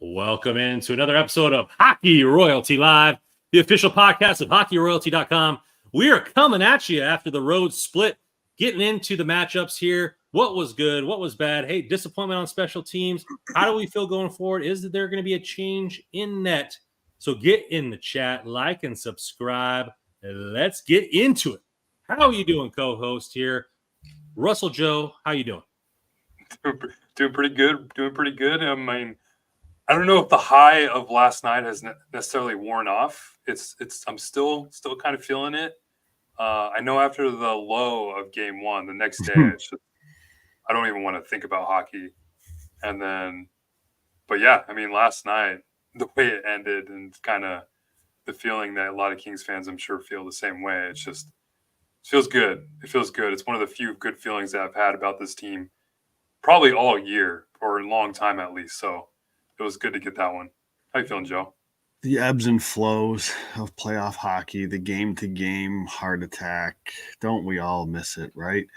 Welcome into another episode of Hockey Royalty Live, the official podcast of hockeyroyalty.com. We are coming at you after the road split, getting into the matchups here. What was good? What was bad? Hey, disappointment on special teams. How do we feel going forward? Is there going to be a change in net? So get in the chat, like and subscribe, and let's get into it. How are you doing, co-host here? Russell Joe, how you doing? Doing pretty good. I mean, I don't know if the high of last night has necessarily worn off. I'm still kind of feeling it. I know after the low of game one, the next day, I don't even want to think about hockey. And then, but yeah, I mean, last night, the way it ended and kind of the feeling that a lot of Kings fans, I'm sure, feel the same way. It feels good. It feels good. It's one of the few good feelings that I've had about this team probably all year or a long time at least. So it was good to get that one. How you feeling, Joe? The ebbs and flows of playoff hockey, the game-to-game heart attack. Don't we all miss it, right?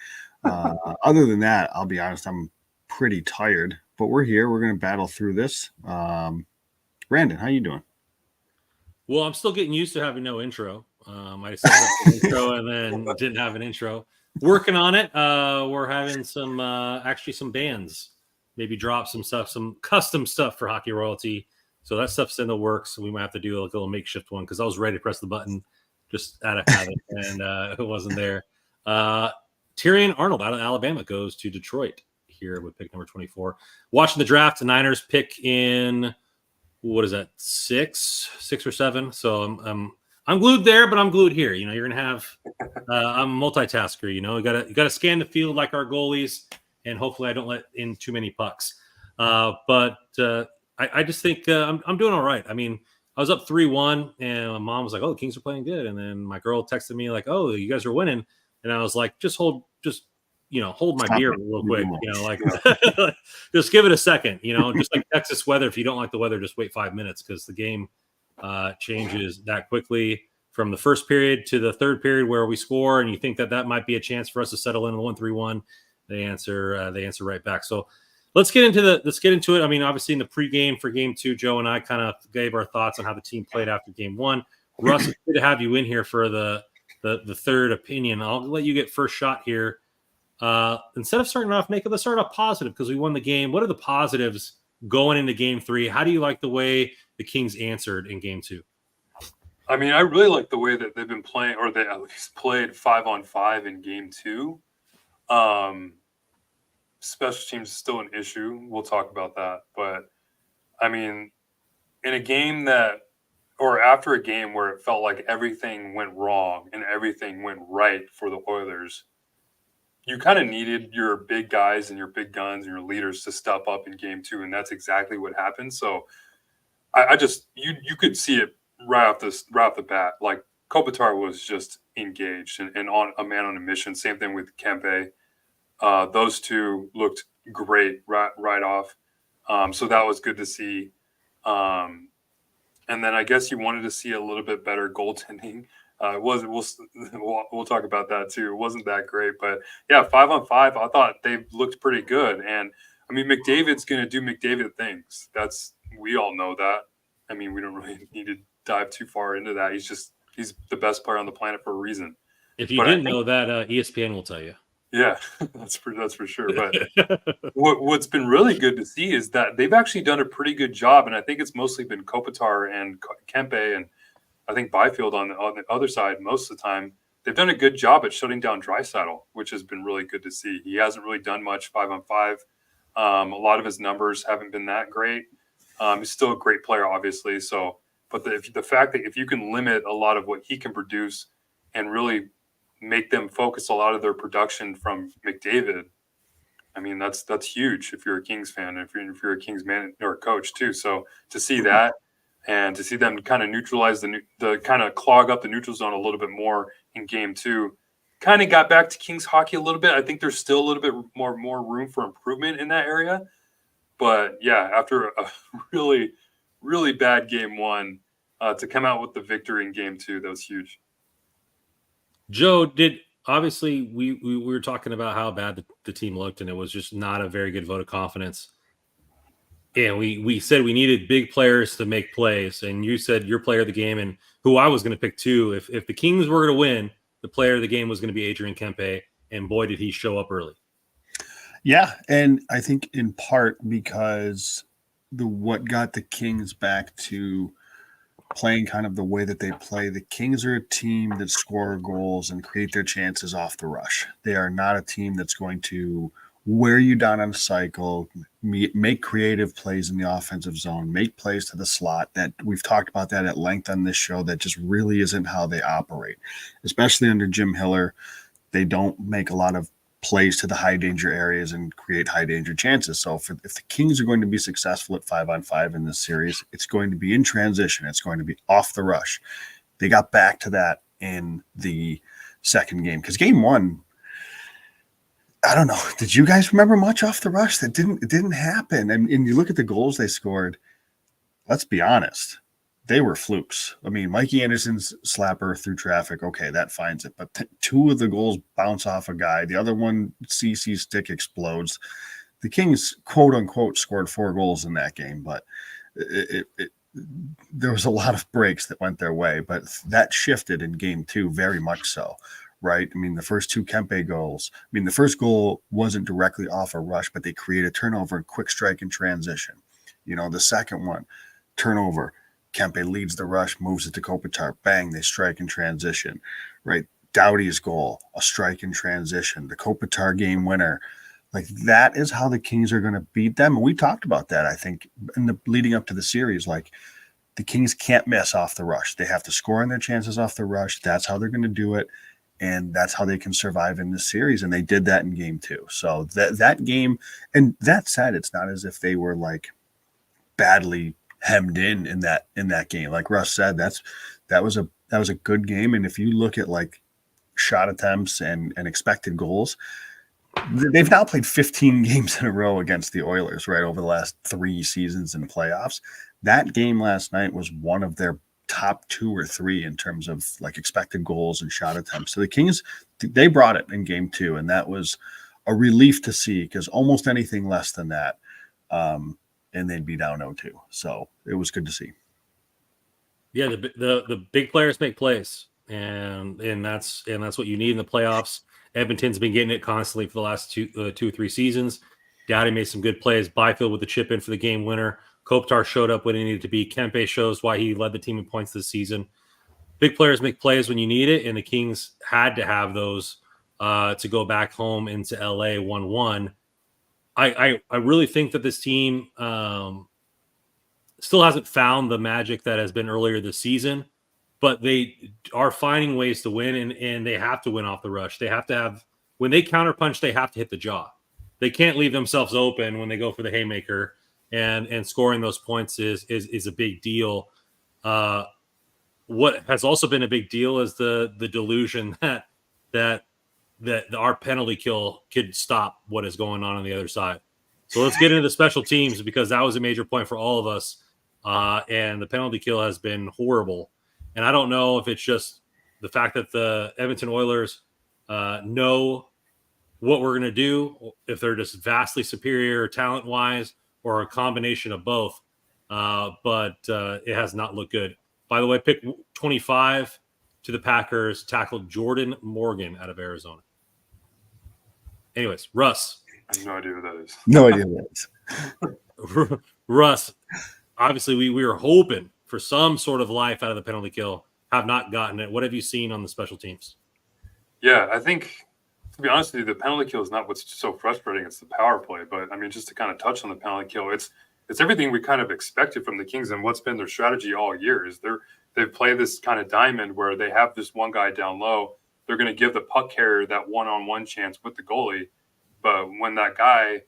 Other than that, I'll be honest, I'm pretty tired. But we're here. We're going to battle through this. Brandon, how you doing? Well, I'm still getting used to having no intro. I set up an intro and then didn't have an intro. Working on it. We're having some bands maybe drop some stuff, some custom stuff for Hockey Royalty. So that stuff's in the works. We might have to do like a little makeshift one because I was ready to press the button just out of habit and it wasn't there. Tyrion Arnold out of Alabama goes to Detroit here with pick number 24. Watching the draft, the Niners pick in, what is that, six or seven? So I'm glued there, but I'm glued here. You know, you're gonna have I'm a multitasker. You know, you gotta scan the field like our goalies, and hopefully I don't let in too many pucks. But I just think I'm doing all right. I mean, I was up 3-1, and my mom was like, "Oh, the Kings are playing good," and then my girl texted me like, "Oh, you guys are winning," and I was like, hold my beer real quick, you know, like just give it a second, you know, just like Texas weather. If you don't like the weather, just wait 5 minutes because the game changes that quickly from the first period to the third period where we score, and you think that might be a chance for us to settle in 1-3-1. They answer right back. So let's get into it. I mean, obviously in the pregame for game two, Joe and I kind of gave our thoughts on how the team played after game one. Russ, it's good to have you in here for the third opinion. I'll let you get first shot here. Instead of starting off naked, let's start off positive because we won the game. What are the positives going into game three? How do you like the way the Kings answered in game two? I mean, I really like the way that they've been playing, or they at least played 5-on-5 in game two. Special teams is still an issue. We'll talk about that. But, I mean, in a game after a game where it felt like everything went wrong and everything went right for the Oilers, you kind of needed your big guys and your big guns and your leaders to step up in game two, and that's exactly what happened. So I just you could see it right off the bat. Like Kopitar was just engaged and on a man on a mission. Same thing with Kempe. Those two looked great right off. So that was good to see. And then I guess you wanted to see a little bit better goaltending. We'll talk about that too. It wasn't that great, but yeah, 5-on-5, I thought they looked pretty good. And I mean, McDavid's going to do McDavid things. We all know that. I mean, we don't really need to dive too far into that. He's the best player on the planet for a reason. If you didn't know that, ESPN will tell you. Yeah, that's for sure. But what's been really good to see is that they've actually done a pretty good job, and I think it's mostly been Kopitar and Kempe and I think Byfield on the other side most of the time. They've done a good job at shutting down Draisaitl, which has been really good to see. He hasn't really done much 5-on-5. A lot of his numbers haven't been that great. He's still a great player, obviously. So, but the fact that if you can limit a lot of what he can produce and really make them focus a lot of their production from McDavid, I mean, that's huge if you're a Kings fan, if you're a Kings man or coach too. So to see that and to see them kind of neutralize the kind of clog up the neutral zone a little bit more in game two, kind of got back to Kings hockey a little bit. I think there's still a little bit more room for improvement in that area. But yeah, after a really, really bad game one, to come out with the victory in game two, that was huge. Joe, obviously we were talking about how bad the team looked, and it was just not a very good vote of confidence. And we said we needed big players to make plays, and you said your player of the game, and who I was going to pick too. If the Kings were going to win, the player of the game was going to be Adrian Kempe, and boy did he show up early. Yeah, and I think in part because what got the Kings back to playing kind of the way that they play. The Kings are a team that score goals and create their chances off the rush. They are not a team that's going to wear you down on a cycle, make creative plays in the offensive zone, make plays to the slot. That we've talked about that at length on this show. That just really isn't how they operate, especially under Jim Hiller. They don't make a lot of plays to the high danger areas and create high danger chances. So if the Kings are going to be successful at 5-on-5 in this series, it's going to be in transition. It's going to be off the rush. They got back to that in the second game because game one, I don't know. Did you guys remember much off the rush? It didn't happen. And you look at the goals they scored. Let's be honest. They were flukes. I mean, Mikey Anderson's slapper through traffic, okay, that finds it. But two of the goals bounce off a guy. The other one, CC's stick explodes. The Kings, quote unquote, scored 4 goals in that game, but there was a lot of breaks that went their way. But that shifted in game 2, very much so, right? I mean, the first 2 Kempe goals. I mean, the first goal wasn't directly off a rush, but they created turnover and quick strike in transition. You know, the second one, turnover. Kempe leads the rush, moves it to Kopitar. Bang, they strike in transition, right? Doughty's goal, a strike in transition. The Kopitar game winner. Like, that is how the Kings are going to beat them. And we talked about that, I think, in the leading up to the series. Like, the Kings can't miss off the rush. They have to score on their chances off the rush. That's how they're going to do it. And that's how they can survive in this series. And they did that in game 2. So that game, and that said, it's not as if they were, like, badly hemmed in that game. Like Russ said, that was a good game. And if you look at like shot attempts and expected goals, they've now played 15 games in a row against the Oilers, right, over the last 3 seasons in playoffs. That game last night was one of their top 2 or 3 in terms of like expected goals and shot attempts. So the Kings, they brought it in game 2, and that was a relief to see because almost anything less than that, and they'd be down 0-2. So it was good to see. Yeah, the big players make plays, and that's what you need in the playoffs. Edmonton's been getting it constantly for the last 2 or 3 seasons. Doughty made some good plays. Byfield with the chip in for the game winner. Kopitar showed up when he needed to be. Kempe shows why he led the team in points this season. Big players make plays when you need it, and the Kings had to have those to go back home into LA 1-1. I really think that this team still hasn't found the magic that has been earlier this season, but they are finding ways to win, and they have to win off the rush. They have to have, when they counterpunch, they have to hit the jaw. They can't leave themselves open when they go for the haymaker, and scoring those points is a big deal. What has also been a big deal is the delusion that our penalty kill could stop what is going on the other side. So let's get into the special teams because that was a major point for all of us. And the penalty kill has been horrible. And I don't know if it's just the fact that the Edmonton Oilers know what we're going to do, if they're just vastly superior talent-wise or a combination of both. But it has not looked good. By the way, pick 25 to the Packers tackled Jordan Morgan out of Arizona. Anyways, Russ. I have no idea who that is. No idea what it is. Russ, obviously we were hoping for some sort of life out of the penalty kill. Have not gotten it. What have you seen on the special teams? Yeah, I think, to be honest with you, the penalty kill is not what's so frustrating. It's the power play. But, I mean, just to kind of touch on the penalty kill, it's everything we kind of expected from the Kings and what's been their strategy all year is they've played this kind of diamond where they have this one guy down low. They're going to give the puck carrier that one-on-one chance with the goalie. But when that guy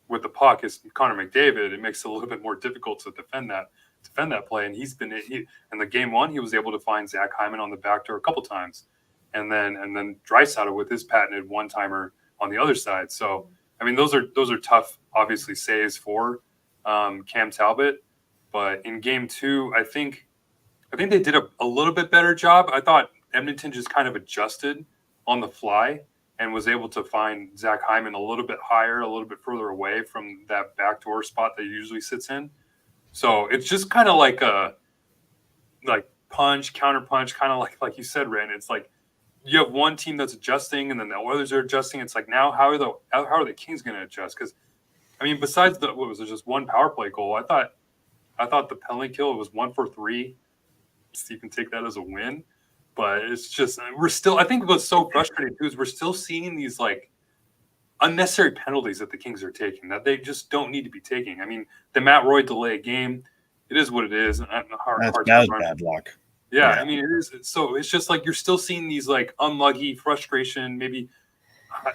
with the puck is Connor McDavid, it makes it a little bit more difficult to defend that play. And in the game 1, he was able to find Zach Hyman on the back door a couple times. And then Draisaitl with his patented one-timer on the other side. So, I mean, those are tough, obviously, saves for Cam Talbot. But in game 2, I think they did a little bit better job. I thought Edmonton just kind of adjusted on the fly. and was able to find Zach Hyman a little bit higher, a little bit further away from that backdoor spot that he usually sits in. So it's just kind of like a punch, counter punch, kind of like you said, Ren. It's like you have one team that's adjusting, and then the Oilers are adjusting. It's like, now how are the Kings going to adjust? Because I mean, besides what was it, just one power play goal? I thought the penalty kill was 1 for 3. So you can take that as a win, but it's just we're still. I think what's so frustrating too is we're still seeing these like unnecessary penalties that the Kings are taking that they just don't need to be taking. I mean, the Matt Roy delay game, it is what it is. That's bad luck. Yeah, I mean, it is. So it's just like you're still seeing these like unlucky frustration. Maybe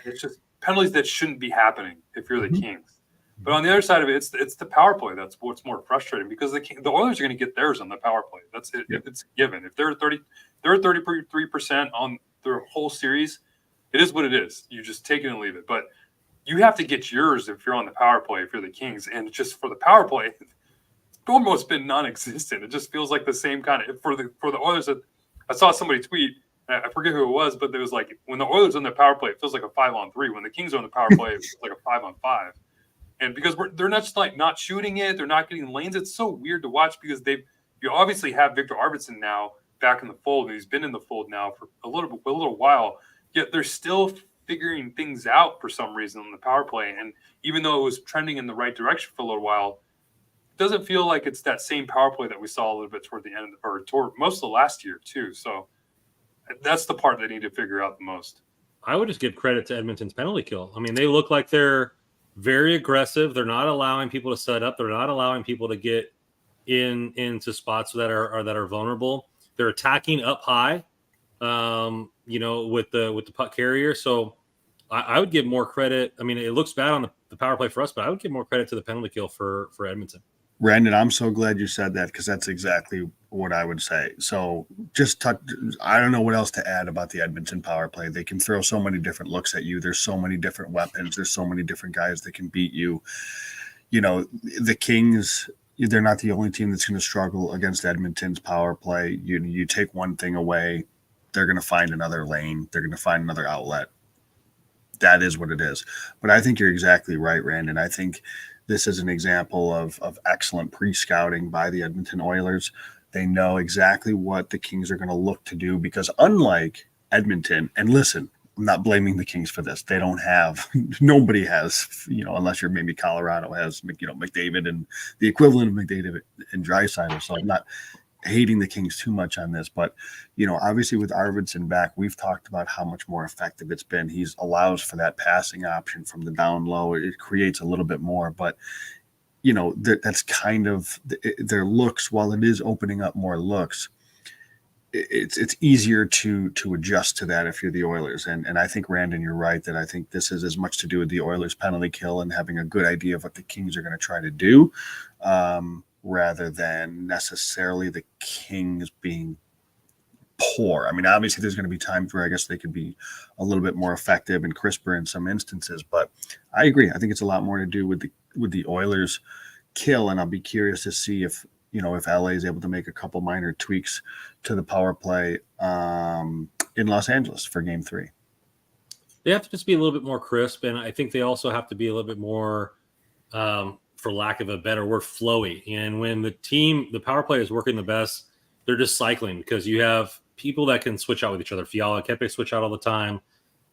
it's just penalties that shouldn't be happening if you're the Kings. But on the other side of it, it's the power play that's what's more frustrating, because the Oilers are going to get theirs on the power play. That's it. Yep. It's given. If they're 33% on their whole series, it is what it is. You just take it and leave it. But you have to get yours if you're on the power play, if you're the Kings. And just for the power play, it's almost been non-existent. It just feels like the same kind of for the Oilers. That I saw somebody tweet, I forget who it was, but it was like, when the Oilers on the power play, it feels like a 5-on-3. When the Kings are on the power play, it feels like a 5-on-5. And because they're not just like not shooting it, they're not getting lanes. It's so weird to watch, because you obviously have Victor Arvidsson now back in the fold, and he's been in the fold now for a little while. Yet they're still figuring things out for some reason on the power play. And even though it was trending in the right direction for a little while, it doesn't feel like it's that same power play that we saw a little bit toward the end, or toward most of the last year too. So that's the part they need to figure out the most. I would just give credit to Edmonton's penalty kill. I mean, they look like they're very aggressive. They're not allowing people to set up. They're not allowing people to get into spots that are vulnerable. They're attacking up high, with the puck carrier. So I would give more credit. I mean, it looks bad on the power play for us, but I would give more credit to the penalty kill for Edmonton. Brandon, I'm so glad you said that, because that's exactly what I would say. So I don't know what else to add about the Edmonton power play. They can throw so many different looks at you. There's so many different weapons. There's so many different guys that can beat you. You know, the Kings, they're not the only team that's going to struggle against Edmonton's power play. You take one thing away, they're going to find another lane. They're going to find another outlet. That is what it is. But I think you're exactly right, Randon. I think this is an example of excellent pre-scouting by the Edmonton Oilers. They know exactly what the Kings are going to look to do, because unlike Edmonton, and listen, I'm not blaming the Kings for this. They don't have, nobody has, unless you're maybe Colorado has, McDavid and the equivalent of McDavid and Draisaitl. So I'm not hating the Kings too much on this, but obviously with Arvidsson back, we've talked about how much more effective it's been. He allows for that passing option from the down low. It creates a little bit more, but that's kind of their looks. While it is opening up more looks, it's easier to adjust to that if you're the Oilers. And I think, Randon, you're right that I think this is as much to do with the Oilers penalty kill and having a good idea of what the Kings are going to try to do, rather than necessarily the Kings being poor. I mean, obviously there's going to be times where I guess they could be a little bit more effective and crisper in some instances, but I agree. I think it's a lot more to do with the Oilers kill, and I'll be curious to see if LA is able to make a couple minor tweaks to the power play in Los Angeles for Game 3. They have to just be a little bit more crisp, and I think they also have to be a little bit more, for lack of a better word, flowy. And when the power play is working the best, they're just cycling, because you have people that can switch out with each other. Fiala and Kempe switch out all the time.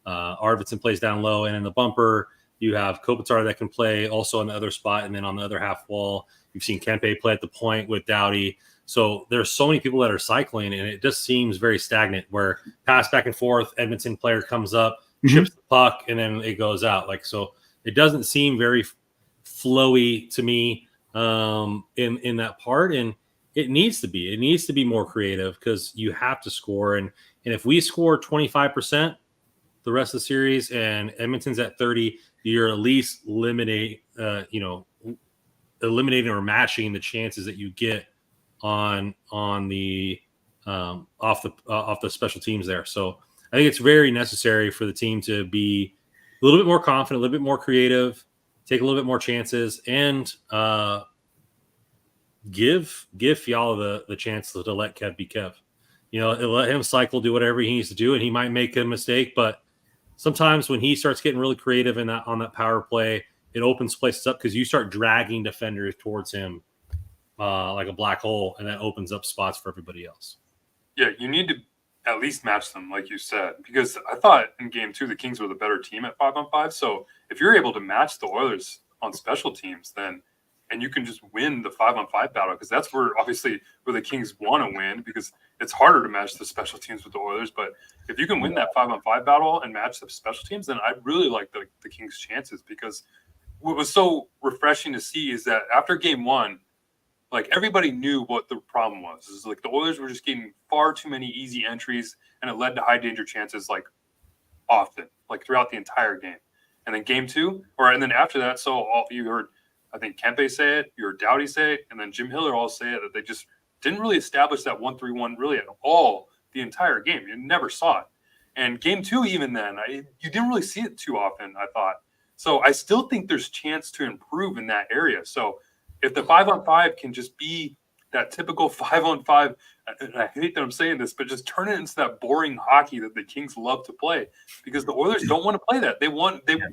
Arvidsson plays down low and in the bumper. You have Kopitar that can play also on the other spot, and then on the other half wall, you've seen Kempe play at the point with Doughty. So there's so many people that are cycling, and it just seems very stagnant, where pass back and forth, Edmonton player comes up, chips the puck, and then it goes out. So it doesn't seem very flowy to me in that part, and it needs to be. It needs to be more creative, because you have to score. And if we score 25% the rest of the series and Edmonton's at 30%, you're at least eliminating or matching the chances that you get on the off the special teams there. So I think it's very necessary for the team to be a little bit more confident, a little bit more creative, take a little bit more chances, and give Fiala the chance to let Kev be Kev. Let him cycle, do whatever he needs to do, and he might make a mistake, but sometimes when he starts getting really creative in that on that power play, it opens places up because you start dragging defenders towards him like a black hole, and that opens up spots for everybody else. Yeah, you need to at least match them, like you said, because I thought in game 2 the Kings were the better team at 5-on-5. So if you're able to match the Oilers on special teams, then and you can just win the 5-on-5 battle, because that's where obviously where the Kings want to win, because it's harder to match the special teams with the Oilers. But if you can win that 5-on-5 battle and match the special teams, then I really like the Kings' chances, because what was so refreshing to see is that after game 1, like everybody knew what the problem was. It's like the Oilers were just getting far too many easy entries, and it led to high danger chances like often, like throughout the entire game. And then game 2, and then after that, so you heard, I think Kempe say it, you heard Doughty say it, and then Jim Hiller all say it, that they just didn't really establish that 1-3-1 really at all the entire game. You never saw it. And game 2, even then, you didn't really see it too often, I thought. So I still think there's chance to improve in that area. So if the 5-on-5 can just be that typical 5-on-5, and I hate that I'm saying this, but just turn it into that boring hockey that the Kings love to play, because the Oilers don't want to play that.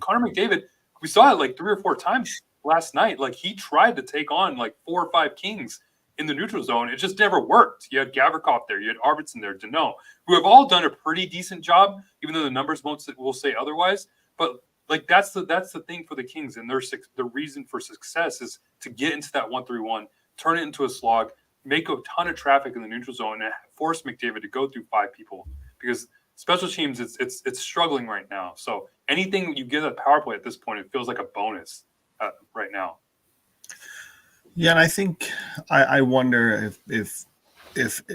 Connor McDavid, we saw it like 3 or 4 times last night. Like he tried to take on like 4 or 5 Kings in the neutral zone. It just never worked. You had Gavrikov there, you had Arvidsson there, Deneau, who have all done a pretty decent job, even though the numbers will say otherwise. But like that's the thing for the Kings, and the reason for success is to get into that 1-3-1, turn it into a slog, make a ton of traffic in the neutral zone, and force McDavid to go through 5 people, because special teams it's struggling right now. So anything you get a power play at this point, it feels like a bonus right now. Yeah, and I think I wonder if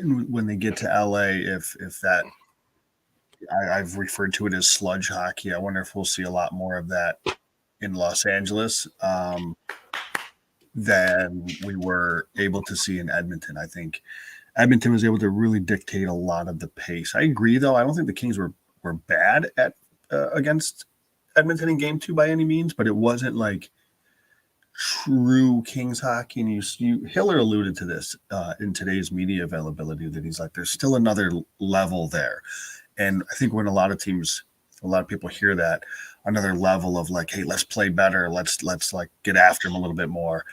when they get to LA, if that I've referred to it as sludge hockey. I wonder if we'll see a lot more of that in Los Angeles than we were able to see in Edmonton. I think Edmonton was able to really dictate a lot of the pace. I agree, though. I don't think the Kings were bad at against Edmonton in game 2 by any means, but it wasn't like true Kings hockey. And Hiller alluded to this in today's media availability, that he's like, there's still another level there. And I think when a lot of people hear that, another level of like, hey, let's play better, let's like get after him a little bit more.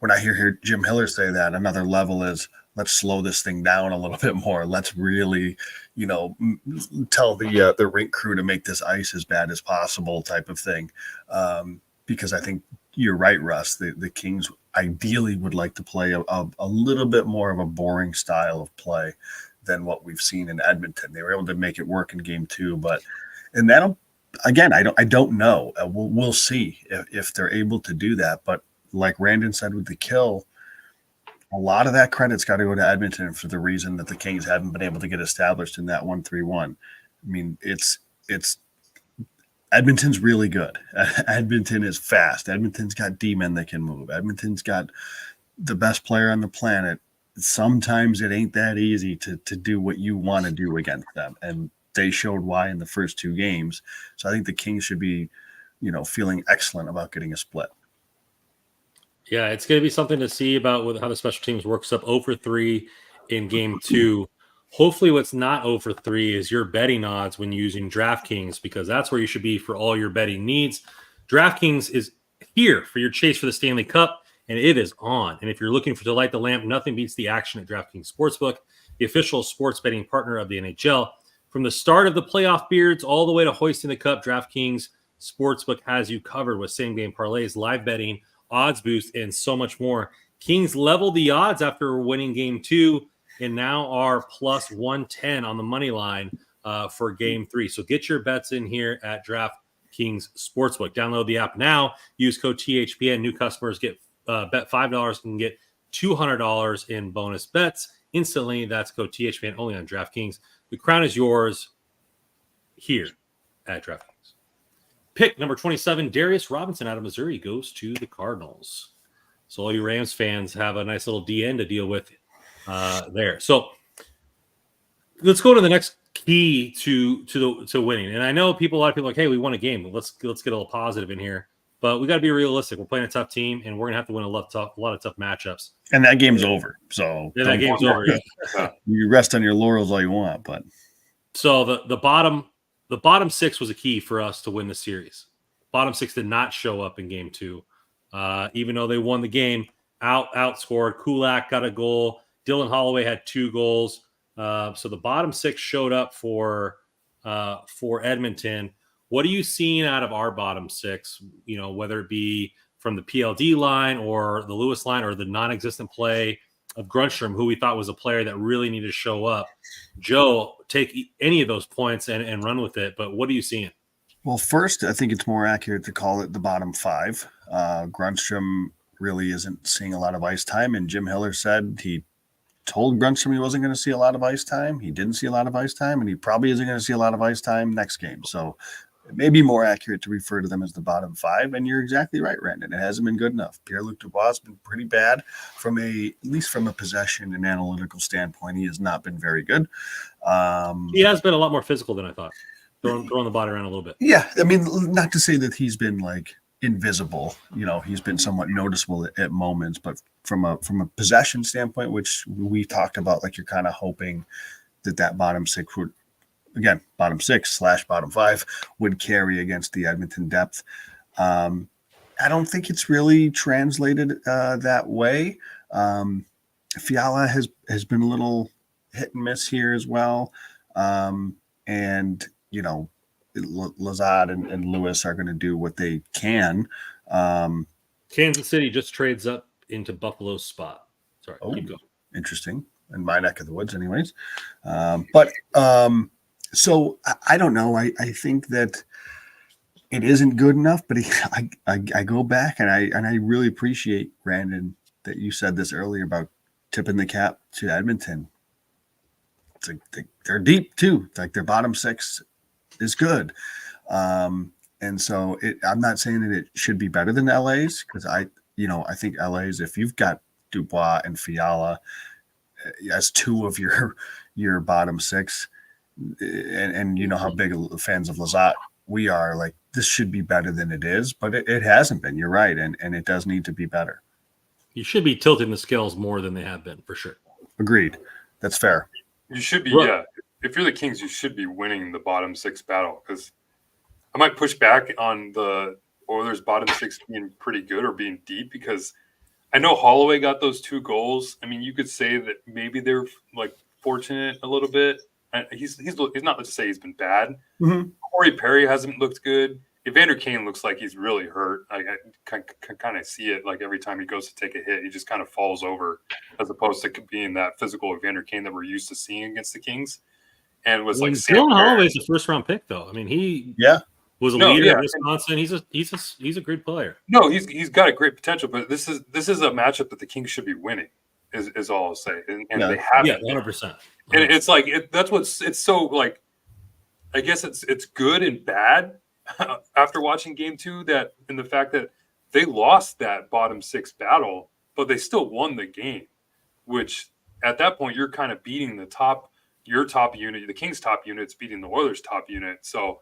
When I hear Jim Hiller say that, another level is let's slow this thing down a little bit more. Let's really, tell the rink crew to make this ice as bad as possible, type of thing. Because I think you're right, Russ. The Kings ideally would like to play a little bit more of a boring style of play than what we've seen in Edmonton. They were able to make it work in game 2, and that'll, again, I don't know. We'll see if they're able to do that. But like Randon said with the kill, a lot of that credit's got to go to Edmonton for the reason that the Kings haven't been able to get established in that 1-3-1. I mean, it's Edmonton's really good. Edmonton is fast. Edmonton's got D-men that can move. Edmonton's got the best player on the planet. Sometimes it ain't that easy to do what you want to do against them. And they showed why in the first 2 games. So I think the Kings should be, feeling excellent about getting a split. Yeah, it's going to be something to see about how the special teams works up 0-3 in game 2. Hopefully what's not 0-3 is your betting odds when using DraftKings, because that's where you should be for all your betting needs. DraftKings is here for your chase for the Stanley Cup, and it is on. And if you're looking to light the lamp, nothing beats the action at DraftKings Sportsbook, the official sports betting partner of the NHL. From the start of the playoff beards all the way to hoisting the cup, DraftKings Sportsbook has you covered with same-game parlays, live betting, odds boost, and so much more. Kings leveled the odds after winning game 2 and now are plus 110 on the money line for game 3. So get your bets in here at DraftKings Sportsbook. Download the app now. Use code THPN. New customers get bet $5 and get $200 in bonus bets instantly. That's code THPN only on DraftKings. The crown is yours here at DraftKings. Pick number 27, Darius Robinson out of Missouri goes to the Cardinals. So all you Rams fans have a nice little DN to deal with there. So let's go to the next key to winning. And I know a lot of people are like, hey, we won a game. Let's get a little positive in here. But we got to be realistic. We're playing a tough team, and we're going to have to win a lot of tough matchups. And that game's over. So that game's over. Yeah. You rest on your laurels all you want, but so the bottom the bottom six was a key for us to win the series. Bottom six did not show up in game two, even though they won the game. Outscored. Kulak got a goal. Dylan Holloway had 2 goals. So the bottom six showed up for Edmonton. What are you seeing out of our bottom six? You know, whether it be from the PLD line or the Lewis line or the non-existent play of Grunstrom, who we thought was a player that really needed to show up. Joe, take any of those points and run with it. But what are you seeing? Well, first, I think it's more accurate to call it the bottom 5. Grunstrom really isn't seeing a lot of ice time, and Jim Hiller said he told Grunstrom he wasn't going to see a lot of ice time. He didn't see a lot of ice time, and he probably isn't going to see a lot of ice time next game. So it may be more accurate to refer to them as the bottom 5, and you're exactly right, Brandon. It hasn't been good enough. Pierre-Luc Dubois has been pretty bad at least from a possession and analytical standpoint. He has not been very good. He has been a lot more physical than I thought. Throwing the body around a little bit. Yeah, I mean, not to say that he's been like invisible. You know, he's been somewhat noticeable at moments, but from a possession standpoint, which we talked about, like you're kind of hoping that bottom 6 would, again, bottom 6/bottom 5 would carry against the Edmonton depth. I don't think it's really translated that way. Fiala has been a little hit and miss here as well, and you know, Lazard and Lewis are going to do what they can. Kansas City just trades up into Buffalo's spot. Sorry, keep going. Interesting. In my neck of the woods, anyways. So I don't know. I think that it isn't good enough, but I go back and I really appreciate, Brandon, that you said this earlier about tipping the cap to Edmonton. It's like they're deep too. Like their bottom 6 is good. And so I'm not saying that it should be better than LA's, because I think LA's, if you've got Dubois and Fiala as 2 of your bottom 6, and you know how big fans of Lazat we are, like this should be better than it is, but it hasn't been. You're right, and it does need to be better. You should be tilting the scales more than they have been, for sure. Agreed. That's fair. You should be, Right. yeah. If you're the Kings, you should be winning the bottom 6 battle, because I might push back on the Oilers' bottom 6 being pretty good or being deep, because I know Holloway got those 2 goals. I mean, you could say that maybe they're like fortunate a little bit. He's not to say he's been bad. Mm-hmm. Corey Perry hasn't looked good. Evander Kane looks like he's really hurt. I can kind of see it. Like every time he goes to take a hit, he just kind of falls over, as opposed to being that physical Evander Kane that we're used to seeing against the Kings. And was like Dylan Holloway's a first-round pick, though. I mean, he was a leader at Wisconsin. He's a great player. No, he's got a great potential, but this is a matchup that the Kings should be winning. Is all I'll say, and they have 100%. And it's like that's it's so like, I guess it's good and bad after watching game 2, that in the fact that they lost that bottom 6 battle, but they still won the game, which at that point you're kind of beating your top unit, the Kings' top unit's beating the Oilers' top unit. So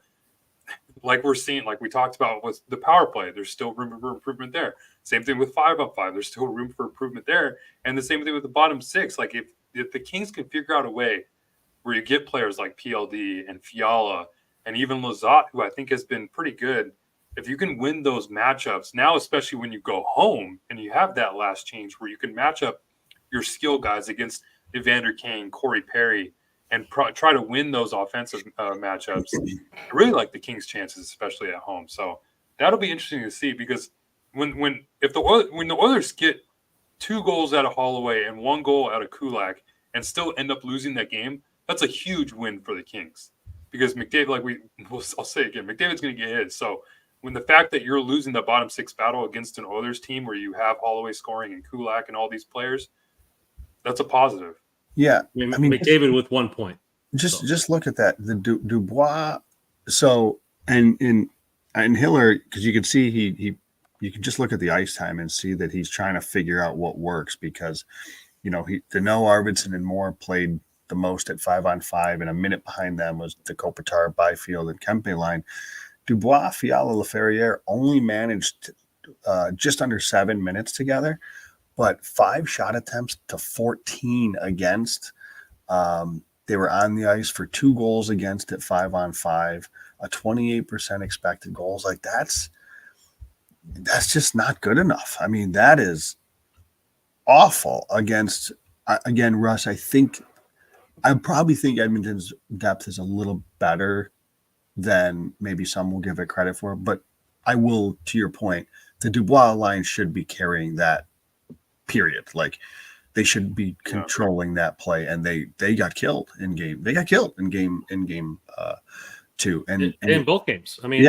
like we're seeing, like we talked about with the power play, there's still room for improvement there. Same thing with 5-on-5, there's still room for improvement there. And the same thing with the bottom 6. Like if the Kings can figure out a way where you get players like PLD and Fiala and even Lazat, who I think has been pretty good, if you can win those matchups now, especially when you go home and you have that last change where you can match up your skill guys against Evander Kane, Corey Perry, and try to win those offensive matchups, I really like the Kings' chances, especially at home. So that'll be interesting to see, because when the Oilers get 2 goals out of Holloway and 1 goal out of Kulak and still end up losing that game, that's a huge win for the Kings, because McDavid, I'll say it again, McDavid's going to get his. So when the fact that you're losing the bottom 6 battle against an Oilers team where you have Holloway scoring and Kulak and all these players, that's a positive. Yeah, I mean McDavid with 1 point. Just look at that. The Dubois. So and Hiller, because you can see you can just look at the ice time and see that he's trying to figure out what works, because Deneau, Arvidsson, and Moore played the most at 5-on-5, and a minute behind them was the Kopitar, Byfield, and Kempe line. Dubois, Fiala, Laferriere only managed just under 7 minutes together, but 5 shot attempts to 14 against. They were on the ice for 2 goals against at 5-on-5, a 28% expected goals. Like that's just not good enough. I mean, that is awful against, again, Russ. I probably think Edmonton's depth is a little better than maybe some will give it credit for. But I will, to your point, the Dubois line should be carrying that, period. Like they should be controlling that play, and they got killed in game. They got killed in game 2, and in both games. I mean,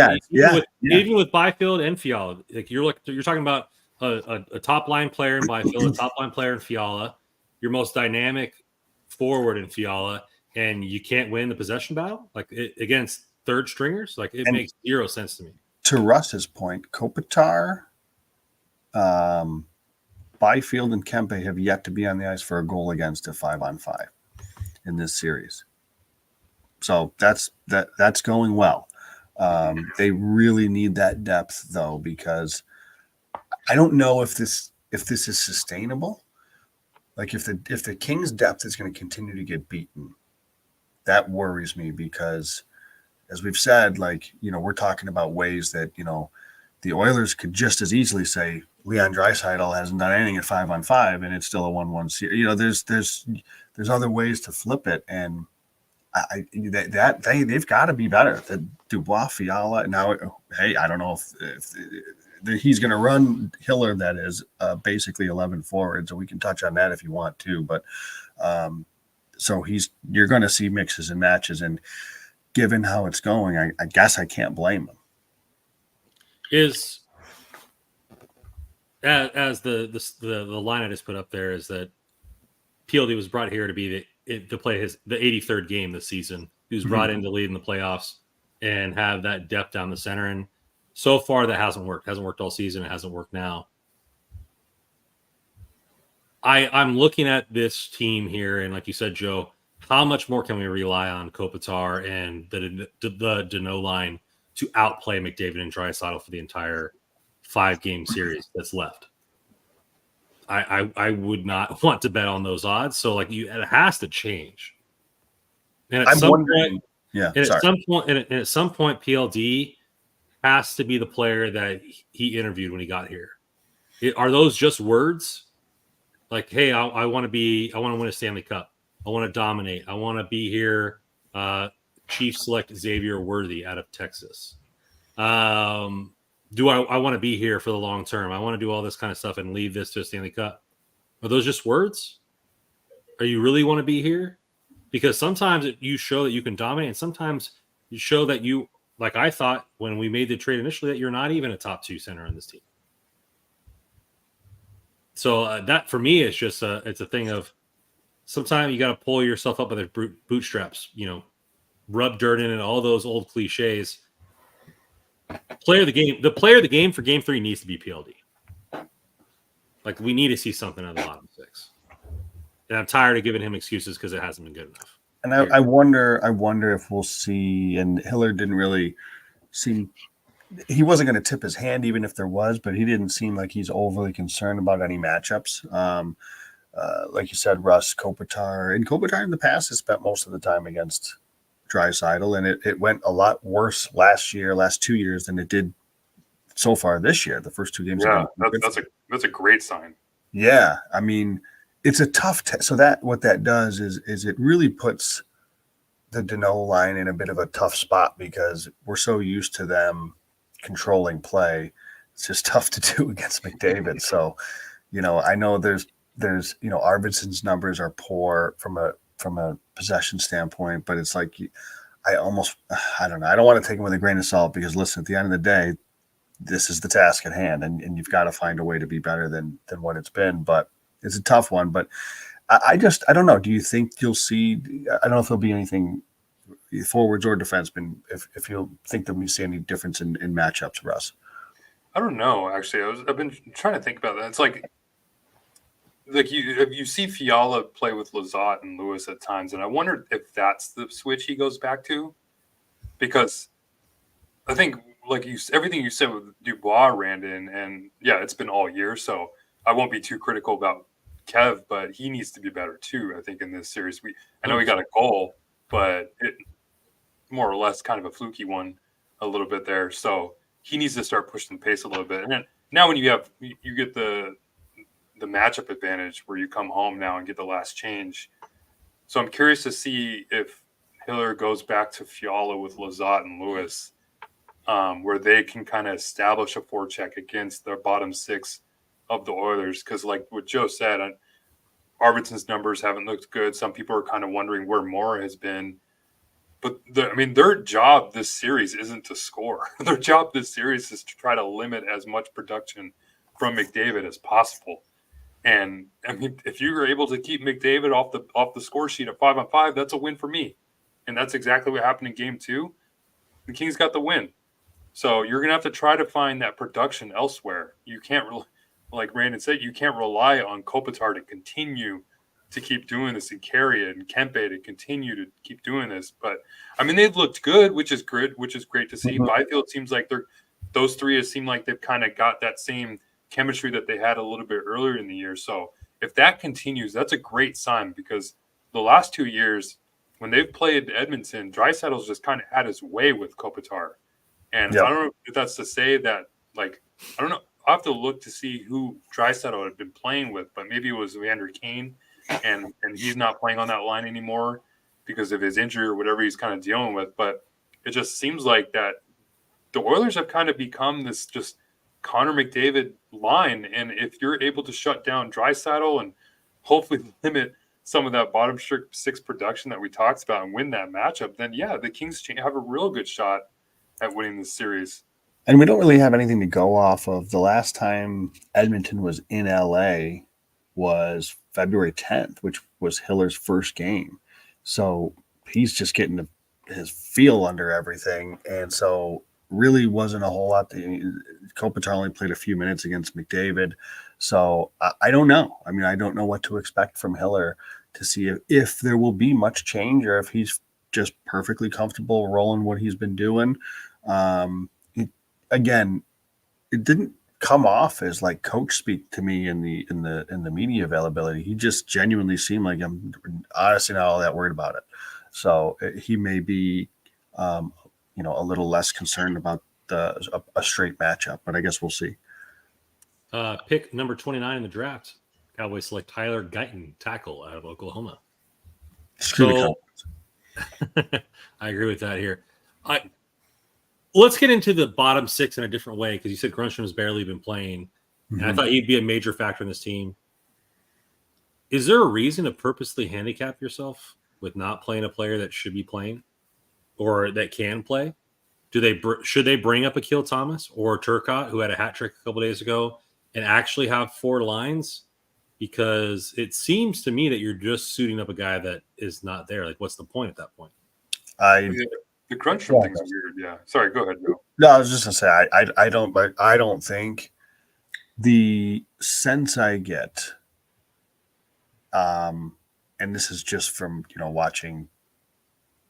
even with Byfield and Fiala, like you're talking about a top line player in Byfield, a top line player in Fiala, your most dynamic forward in Fiala, and you can't win the possession battle against third stringers. Like it makes zero sense to me. To Russ's point, Kopitar, Byfield, and Kempe have yet to be on the ice for a goal against a 5-on-5 in this series. So that's going well. They really need that depth though, because I don't know if this is sustainable. Like if the Kings' depth is going to continue to get beaten, that worries me because, as we've said, we're talking about ways that the Oilers could just as easily say Leon Draisaitl hasn't done anything at 5-on-5 and it's still a 1-1 series. There's other ways to flip it, and they've got to be better. The Dubois, Fiala. Now, hey, I don't know if he's going to run Hiller. That is basically 11 forward, so we can touch on that if you want to. But so you're going to see mixes and matches, and given how it's going, I guess I can't blame him. Is as the line I just put up there is that PLD was brought here to be to play the 83rd game this season. He was brought in to lead in the playoffs and have that depth down the center. And so far that hasn't worked. It hasn't worked all season. It hasn't worked now. I'm looking at this team here, and like you said, Joe, how much more can we rely on Kopitar and the Danault line to outplay McDavid and Draisaitl for the entire 5-game series that's left? I would not want to bet on those odds. So it has to change. And at some point, PLD has to be the player that he interviewed when he got here. Are those just words? Like, hey, I want to win a Stanley Cup. I want to dominate. I want to be here. Chief select Xavier Worthy out of Texas. Do I want to be here for the long term? I want to do all this kind of stuff and leave this to a Stanley Cup. Are those just words? Are you really want to be here? Because sometimes you show that you can dominate, and sometimes you show that you, like I thought when we made the trade initially, that you're not even a top 2 center on this team. So that for me is just it's a thing of sometimes you got to pull yourself up by the bootstraps, rub dirt in and all those old cliches. The player of the game for game 3 needs to be PLD. Like we need to see something out of the bottom 6. And I'm tired of giving him excuses because it hasn't been good enough. And I wonder if we'll see, and Hiller didn't really seem, he wasn't going to tip his hand even if there was, but he didn't seem like he's overly concerned about any matchups. Like you said, Russ, Kopitar in the past has spent most of the time against Draisaitl, and it went a lot worse last 2 years than it did so far this year. The first 2 games. Yeah, that's a great sign. Yeah, I mean, it's a tough so that what that does is it really puts the Danault line in a bit of a tough spot because we're so used to them controlling play. It's just tough to do against McDavid. So, I know there's Arvidsson's numbers are poor from a possession standpoint, but it's like I don't know. I don't want to take him with a grain of salt because listen, at the end of the day, this is the task at hand, and you've got to find a way to be better than what it's been. But it's a tough one. But I don't know. Do you think you'll see? I don't know if there'll be anything forwards or defensemen. If you'll think that we see any difference in matchups, Russ. I don't know. Actually, I've been trying to think about that. It's like you see Fiala play with Lizotte and Lewis at times, and I wonder if that's the switch he goes back to, because I think everything you said with Dubois, Randon, and yeah, it's been all year, so I won't be too critical about Kev, but he needs to be better too. I think in this series, I know we got a goal, but it more or less kind of a fluky one, a little bit there. So he needs to start pushing the pace a little bit. And then now when you get the matchup advantage where you come home now and get the last change. So I'm curious to see if Hiller goes back to Fiala with Lizotte and Lewis, where they can kind of establish a forecheck against the bottom six of the Oilers. Because like what Joe said, Arvidsson's numbers haven't looked good. Some people are kind of wondering where Moore has been. But their job this series isn't to score. Their job this series is to try to limit as much production from McDavid as possible. And I mean, if you were able to keep McDavid off the score sheet at 5-on-5, that's a win for me. And that's exactly what happened in Game 2. The Kings got the win. So you're going to have to try to find that production elsewhere. You can't, like Brandon said, you can't rely on Kopitar to continue to keep doing this, and Carey and Kempe to continue to keep doing this. But I mean, they've looked good, which is great to see. Mm-hmm. Byfield seems like those three seem like they've kind of got that same chemistry that they had a little bit earlier in the year. So if that continues, that's a great sign, because the last 2 years when they've played Edmonton, Draisaitl's just kind of had his way with Kopitar. And I don't know if that's to say that, like, I don't know. I'll have to look to see who Draisaitl had been playing with, but maybe it was Evander Kane, and he's not playing on that line anymore because of his injury or whatever he's kind of dealing with. But it just seems like that the Oilers have kind of become this just Connor McDavid line. And if you're able to shut down Draisaitl and hopefully limit some of that bottom six production that we talked about and win that matchup, then yeah, the Kings have a real good shot at winning this series. And we don't really have anything to go off of. The last time Edmonton was in LA was February 10th, which was Hiller's first game. So he's just getting his feel under everything. And so really wasn't a whole lot. Kopitar only played a few minutes against McDavid. So I don't know. I mean, I don't know what to expect from Hiller to see if there will be much change or if he's just perfectly comfortable rolling what he's been doing. Again, it didn't come off as like coach speak to me in the media availability. He just genuinely seemed like I'm honestly not all that worried about it. So he may be, a little less concerned about a straight matchup, but I guess we'll see. Pick number 29 in the draft. Cowboys select Tyler Guyton, tackle out of Oklahoma. So, I agree with that here. Let's get into the bottom six in a different way, because you said Grunstrom's barely been playing, and I thought he'd be a major factor in this team. Is there a reason to purposely handicap yourself with not playing a player that should be playing or that can play? Should they bring up Akil Thomas or Turcotte, who had a hat trick a couple days ago, and actually have four lines? Because it seems to me that you're just suiting up a guy that is not there. Like, what's the point at that point? The Grunstrom thing's weird. Yeah. Sorry. Go ahead, Joe. No, I was just gonna say I don't think the sense I get, and this is just from watching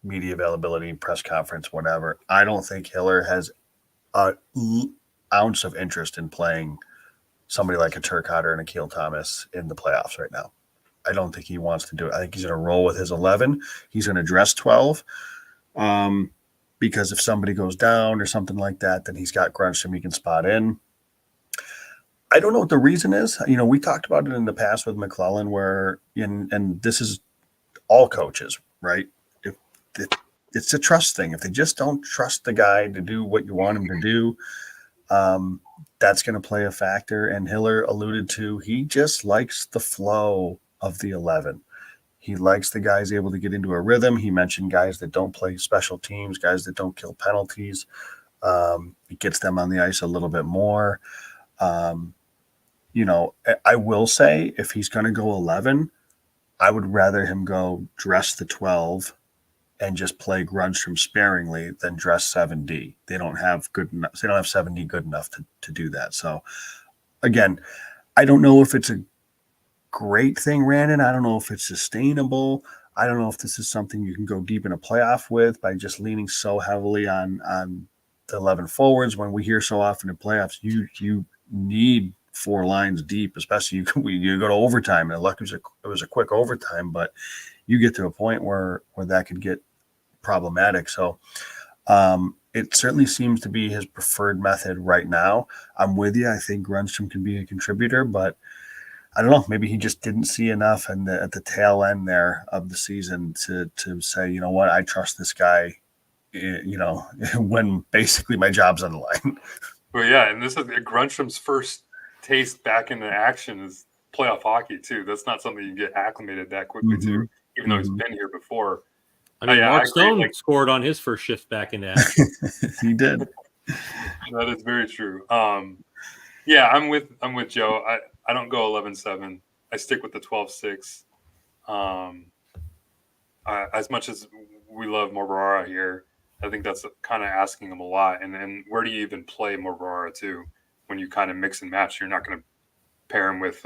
media availability, press conference, whatever. I don't think Hiller has an ounce of interest in playing somebody like a Turcotte or an Akil Thomas in the playoffs right now. I don't think he wants to do it. I think he's going to roll with his 11. He's going to dress 12. Because if somebody goes down or something like that, then he's got Grunstrom he can spot in. I don't know what the reason is. We talked about it in the past with McClellan, and this is all coaches, right? If it's a trust thing. If they just don't trust the guy to do what you want him to do, that's going to play a factor. And Hiller alluded to, he just likes the flow of the 11. He likes the guys able to get into a rhythm. He mentioned guys that don't play special teams, guys that don't kill penalties. It gets them on the ice a little bit more. I will say if he's going to go 11, I would rather him go dress the 12 and just play Grunstrom sparingly than dress 7D. They don't have 7D good enough to do that. So again, I don't know if it's a great thing, Randon. I don't know if it's sustainable. I don't know if this is something you can go deep in a playoff with by just leaning so heavily on the 11 forwards. When we hear so often in playoffs, you need 4 lines deep, especially you go to overtime, and luckily it was a quick overtime, but you get to a point where that could get problematic. So it certainly seems to be his preferred method right now. I'm with you. I think Grundstrom can be a contributor, but I don't know. Maybe he just didn't see enough at the tail end there of the season to say, you know what, I trust this guy, when basically my job's on the line. Well, yeah, and this is Grundstrom's first taste back into action is playoff hockey too. That's not something you get acclimated that quickly to, even though he's been here before. I mean, yeah, Mark I agree, Stone scored on his first shift back into action. He did. That is very true. Yeah, I'm with Joe. I don't go 11-7. I stick with the 12-6. As much as we love Morbarara here, I think that's kind of asking him a lot. And then where do you even play Morbarara too? When you kind of mix and match, you're not going to pair him with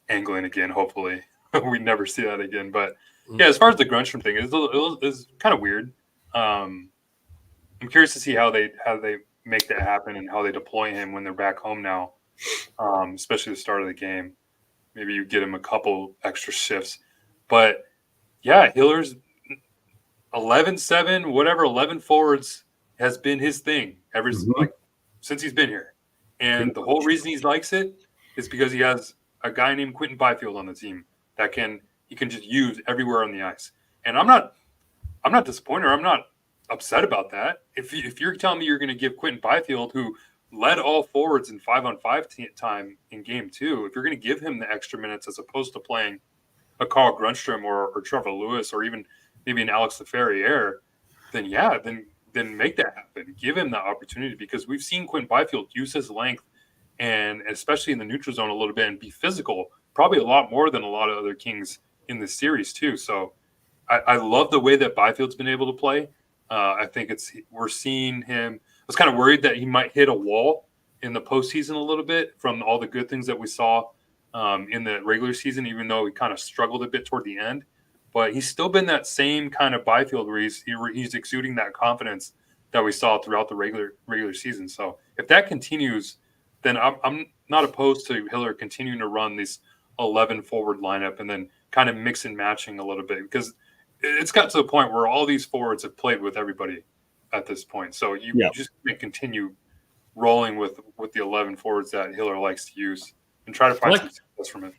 Anglin again. Hopefully, we never see that again. But yeah, as far as the Grundstrom thing, is kind of weird. I'm curious to see how they make that happen and how they deploy him when they're back home now, especially the start of the game. Maybe you get him a couple extra shifts. But yeah, Hiller's 11-7, whatever, 11 forwards has been his thing ever since he's been here. And the whole reason he likes it is because he has a guy named Quentin Byfield on the team that he can just use everywhere on the ice. And I'm not disappointed. I'm not upset about that. If you're telling me you're going to give Quentin Byfield, who led all forwards in 5-on-5 time in game 2, if you're going to give him the extra minutes as opposed to playing a Carl Grundstrom or Trevor Lewis or even maybe an Alex Laferriere, then make that happen. Give him the opportunity, because we've seen Quentin Byfield use his length and especially in the neutral zone a little bit and be physical, probably a lot more than a lot of other Kings in this series too. So I love the way that Byfield's been able to play. I think we're seeing him. I was kind of worried that he might hit a wall in the postseason a little bit from all the good things that we saw in the regular season, even though he kind of struggled a bit toward the end. But he's still been that same kind of Byfield where he's exuding that confidence that we saw throughout the regular season. So if that continues, then I'm not opposed to Hiller continuing to run these 11 forward lineup and then kind of mix and matching a little bit, because it's got to the point where all these forwards have played with everybody at this point. So you just can continue rolling with the 11 forwards that Hiller likes to use and try to find some success from it.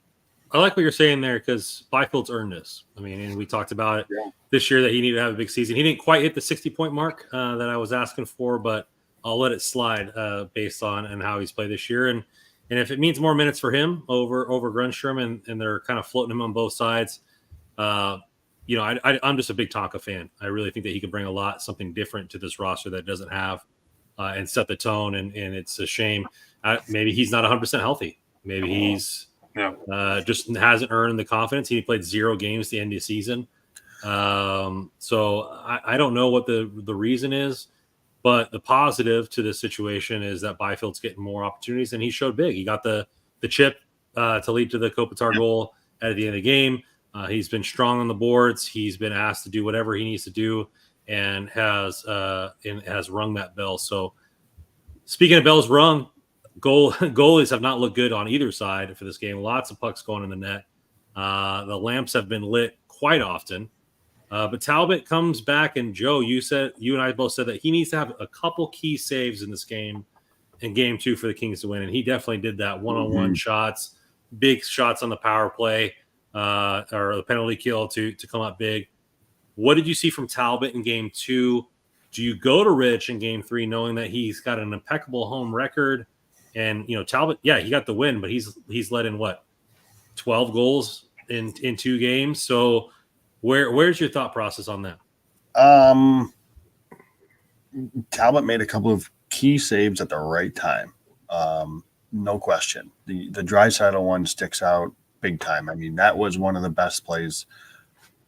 I like what you're saying there, because Byfield's earned this. I mean, and we talked about it this year that he needed to have a big season. He didn't quite hit the 60-point mark that I was asking for, but I'll let it slide based on and how he's played this year. And if it means more minutes for him over Grundstrom and they're kind of floating him on both sides, I'm just a big Tonka fan. I really think that he can bring something different to this roster that doesn't have and set the tone. And it's a shame. Maybe he's not 100% healthy. Maybe he's just hasn't earned the confidence. He played 0 games at the end of the season. So I don't know what the reason is, but the positive to this situation is that Byfield's getting more opportunities, and he showed big. He got the chip to lead to the Kopitar goal at the end of the game. He's been strong on the boards. He's been asked to do whatever he needs to do, and has rung that bell. So speaking of bells rung, goalies have not looked good on either side for this game. Lots of pucks going in the net. The lamps have been lit quite often. But Talbot comes back, and Joe, you and I both said that he needs to have a couple key saves in this game, in game 2 for the Kings to win. And he definitely did that. One-on-one shots, big shots on the power play, or the penalty kill to come up big. What did you see from Talbot in game 2? Do you go to Rich in game 3 knowing that he's got an impeccable home record? And, Talbot, he got the win, but he's let in 12 goals in 2 games. So where's your thought process on that? Talbot made a couple of key saves at the right time. No question. The Draisaitl one sticks out big time. I mean, that was one of the best plays.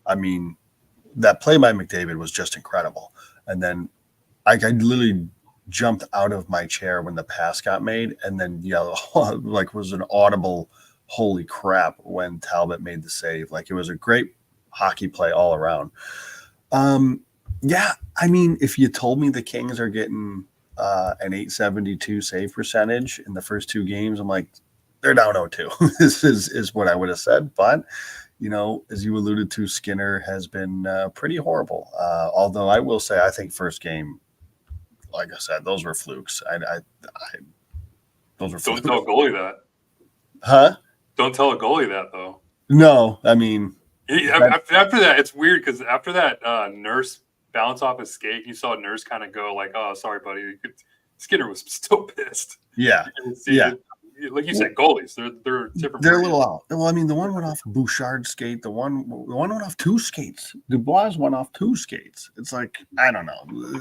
I mean, that play by McDavid was just incredible. And then I literally jumped out of my chair when the pass got made, and then yelled like was an audible holy crap when Talbot made the save. Like, it was a great hockey play all around. I mean, if you told me the Kings are getting an 872 save percentage in the first 2 games, I'm like, they're down 0-2. This is what I would have said. But, as you alluded to, Skinner has been pretty horrible. Although I will say, I think first game, like I said, those were flukes. Those were Don't flukes. tell a goalie that. Huh? Don't tell a goalie that, though. No, I mean, After that, it's weird because after that Nurse bounce off his skate, you saw Nurse kind of go like, "Oh, sorry, buddy." Skinner was still pissed. yeah. Like you said, goalies, they're different. They're a little out. Well, I mean, the one went off Bouchard's skate. The one went off 2 skates. Dubois went off 2 skates. It's like, I don't know.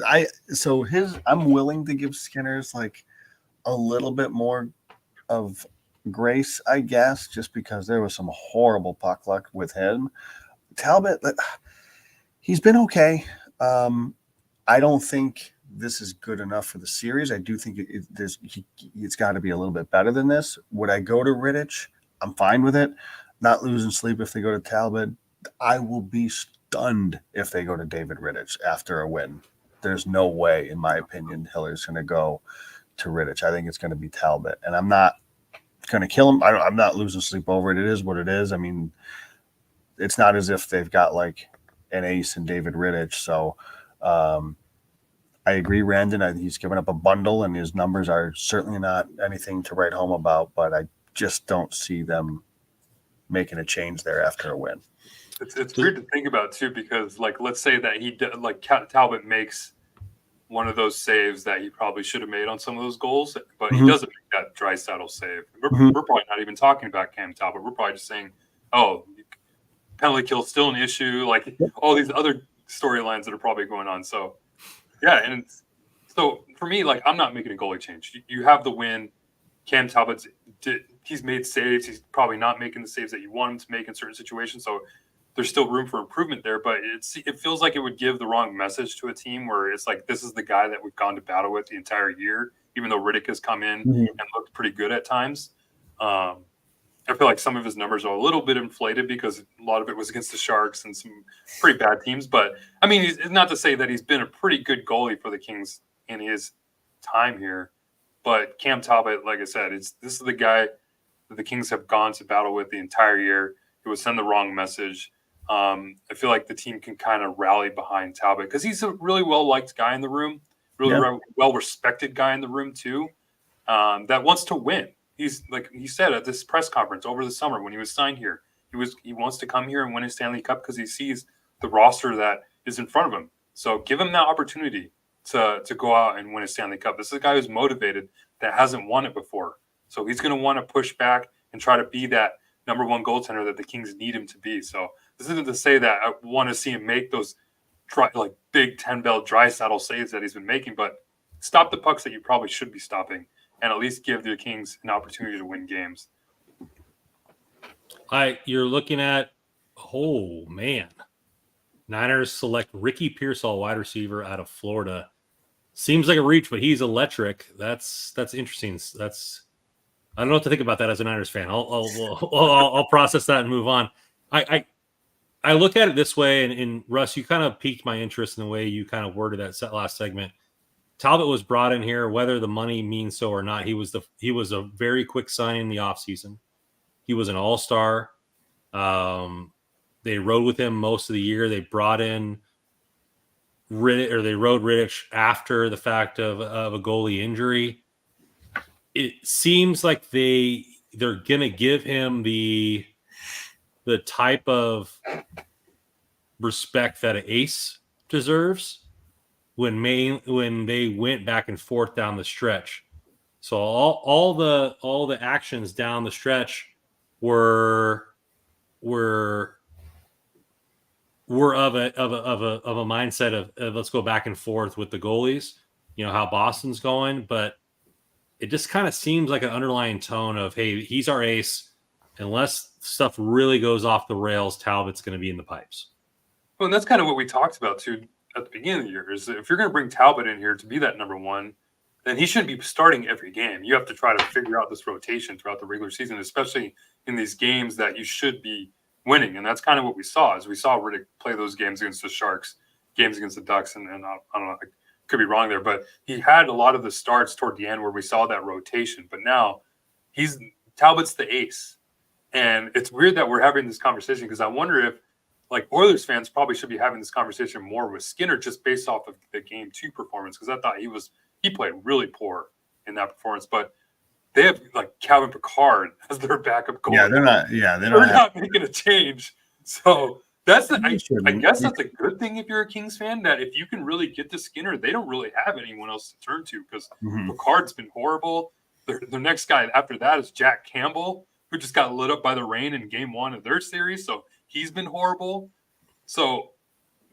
I'm willing to give Skinner's like a little bit more of grace, I guess, just because there was some horrible puck luck with him. Talbot, he's been okay. I don't think this is good enough for the series. I do think it's got to be a little bit better than this. Would I go to Rittich? I'm fine with it. Not losing sleep if they go to Talbot. I will be stunned if they go to David Rittich after a win. There's no way, in my opinion, Hiller's going to go to Rittich. I think it's going to be Talbot, and I'm not going to kill him. I'm not losing sleep over it. It is what it is. I mean, it's not as if they've got like an ace in David Rittich. So I agree, Randon. He's given up a bundle, and his numbers are certainly not anything to write home about. But I just don't see them making a change there after a win. It's weird to think about too, because like let's say that Talbot makes one of those saves that he probably should have made on some of those goals, but he doesn't make that Draisaitl save. We're probably not even talking about Cam Talbot. We're probably just saying, oh, penalty kill still an issue, like all these other storylines that are probably going on. So yeah, and so for me, like I'm not making a goalie change. You have the win. Cam Talbot's he's made saves. He's probably not making the saves that you want him to make in certain situations. So there's still room for improvement there, but it feels like it would give the wrong message to a team where it's like, this is the guy that we've gone to battle with the entire year, even though Riddick has come in and looked pretty good at times. I feel like some of his numbers are a little bit inflated because a lot of it was against the Sharks and some pretty bad teams. But I mean, it's not to say that he's been a pretty good goalie for the Kings in his time here, but Cam Talbot, like I said, this is the guy that the Kings have gone to battle with the entire year. It would send the wrong message. I feel like the team can kind of rally behind Talbot because he's a really well-liked guy in the room, really well-respected guy in the room too, that wants to win. He's like he said at this press conference over the summer when he was signed here, he wants to come here and win a Stanley Cup because he sees the roster that is in front of him. So give him that opportunity to go out and win a Stanley Cup. This is a guy who's motivated that hasn't won it before. So he's going to want to push back and try to be that number one goaltender that the Kings need him to be. So this isn't to say that I want to see him make those like big 10-bell Draisaitl saves that he's been making, but stop the pucks that you probably should be stopping and at least give the Kings an opportunity to win games. You're looking at, oh man, Niners select Ricky Pearsall, wide receiver out of Florida. Seems like a reach, but he's electric. That's interesting. I don't know what to think about that as a Niners fan. I'll process that and move on. I look at it this way, and Russ, you kind of piqued my interest in the way you kind of worded that last segment. Talbot was brought in here, whether the money means so or not. He was a very quick signing in the offseason. He was an all-star. They rode with him most of the year. They brought in they rode Rittich after the fact of a goalie injury. It seems like they're gonna give him the type of respect that an ace deserves when they went back and forth down the stretch. So all the actions down the stretch were of a mindset of let's go back and forth with the goalies, how Boston's going, but it just kind of seems like an underlying tone of, hey, he's our ace. Unless stuff really goes off the rails, Talbot's going to be in the pipes. Well, and that's kind of what we talked about too at the beginning of the year, is that if you're going to bring Talbot in here to be that number one, then he shouldn't be starting every game. You have to try to figure out this rotation throughout the regular season, especially in these games that you should be winning. And that's kind of what we saw, is we saw Riddick play those games against the Sharks, games against the Ducks, and I don't know, a could be wrong there, but he had a lot of the starts toward the end where we saw that rotation. But now Talbot's the ace. And it's weird that we're having this conversation because I wonder if, like, Oilers fans probably should be having this conversation more with Skinner just based off of the game 2 performance, because I thought he played really poor in that performance. But they have like Calvin Pickard as their backup goalie. They're not making a change. So that's I guess that's a good thing if you're a Kings fan, that if you can really get to Skinner, they don't really have anyone else to turn to, because Pickard's been horrible. The next guy after that is Jack Campbell, who just got lit up by the rain in game 1 of their series. So he's been horrible. So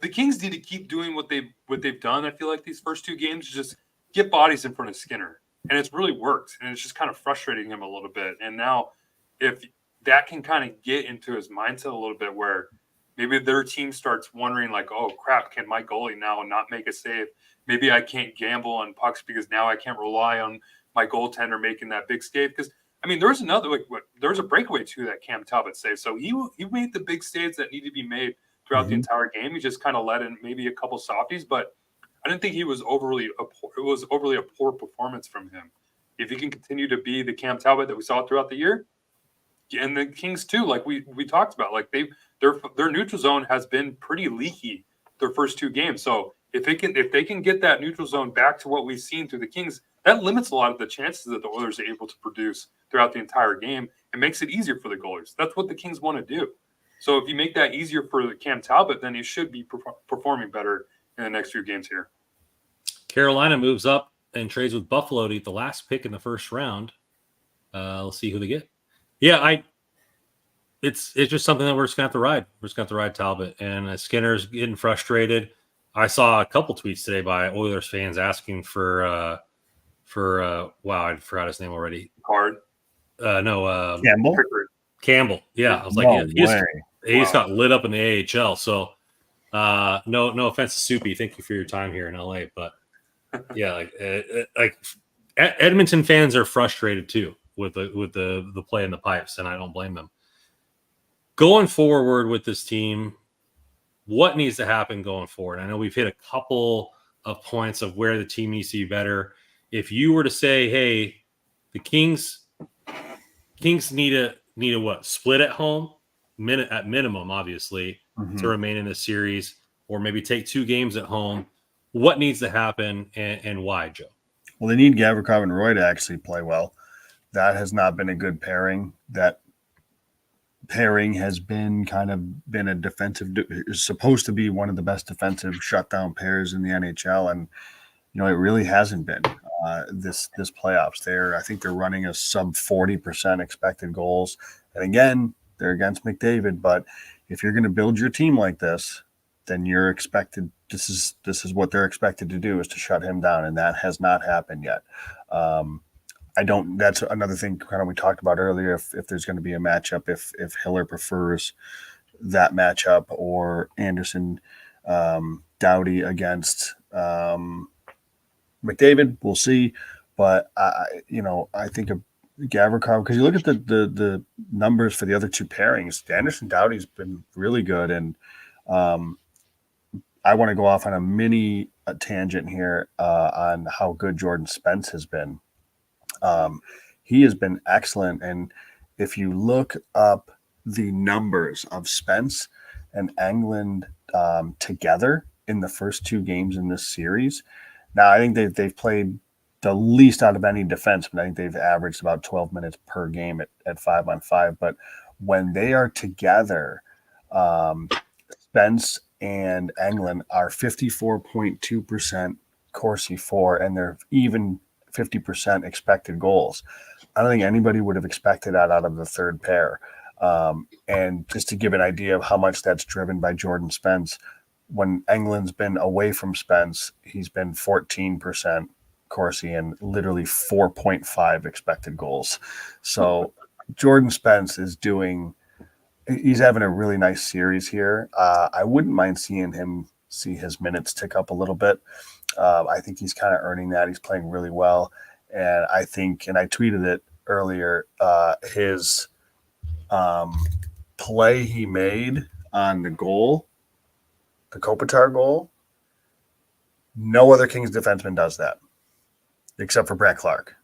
the Kings need to keep doing what they've done. I feel like these first 2 games, just get bodies in front of Skinner. And it's really worked. And it's just kind of frustrating him a little bit. And now if that can kind of get into his mindset a little bit, where maybe their team starts wondering like, oh crap, can my goalie now not make a save? Maybe I can't gamble on pucks because now I can't rely on my goaltender making that big save. Because I mean, there was a breakaway too that Cam Talbot saved. So he made the big saves that needed to be made throughout the entire game. He just kind of let in maybe a couple softies, but I didn't think it was overly a poor performance from him. If he can continue to be the Cam Talbot that we saw throughout the year, and the Kings too, like we talked about, like their neutral zone has been pretty leaky their first 2 games. So if they can get that neutral zone back to what we've seen through the Kings, that limits a lot of the chances that the Oilers are able to produce throughout the entire game and makes it easier for the goalies. That's what the Kings want to do. So if you make that easier for the Cam Talbot, then he should be performing better in the next few games here. Carolina moves up and trades with Buffalo to get the last pick in the first round. We'll see who they get. Yeah, it's just something that we're just gonna have to ride. We're just gonna have to ride Talbot. And Skinner's getting frustrated. I saw a couple tweets today by Oilers fans asking for wow, I forgot his name already. Campbell. Yeah, I was like, he just got lit up in the AHL. So no offense to Soupy. Thank you for your time here in LA, but yeah, like Edmonton fans are frustrated too with the play in the pipes, and I don't blame them. Going forward with this team, what needs to happen going forward? I know we've hit a couple of points of where the team needs to be better. If you were to say, hey, the Kings need a what? Split at home, at minimum, obviously, to remain in the series, or maybe take 2 games at home. What needs to happen and why, Joe? Well, they need Gavrikov and Roy to actually play well. That has not been a good pairing. That pairing has been a defensive, is supposed to be one of the best defensive shutdown pairs in the NHL, and it really hasn't been this playoffs. I think they're running a sub 40% expected goals, and again, they're against McDavid. But if you're going to build your team like this, then you're expected. This is what they're expected to do, is to shut him down, and that has not happened yet. That's another thing kind of we talked about earlier. If there's going to be a matchup, if Hiller prefers that matchup, or Anderson Doughty against McDavid, we'll see. But I think of Gavrikov, because you look at the numbers for the other 2 pairings, Anderson Doughty's been really good, and I want to go off on a mini tangent here on how good Jordan Spence has been. He has been excellent, and if you look up the numbers of Spence and Englund together in the first 2 games in this series, now I think they've played the least out of any defenseman. I think they've averaged about 12 minutes per game at 5-on-5. But when they are together, Spence and Englund are 54.2% Corsi for, and they're even 50% expected goals. I don't think anybody would have expected that out of the third pair. And just to give an idea of how much that's driven by Jordan Spence, when Englund's been away from Spence, he's been 14% Corsi and literally 4.5 expected goals. So Jordan Spence he's having a really nice series here. I wouldn't mind seeing him see his minutes tick up a little bit. I think he's kind of earning that. He's playing really well. And I think, and I tweeted it earlier, his play he made on the goal, the Kopitar goal, No other Kings defenseman does that except for Brett Clark.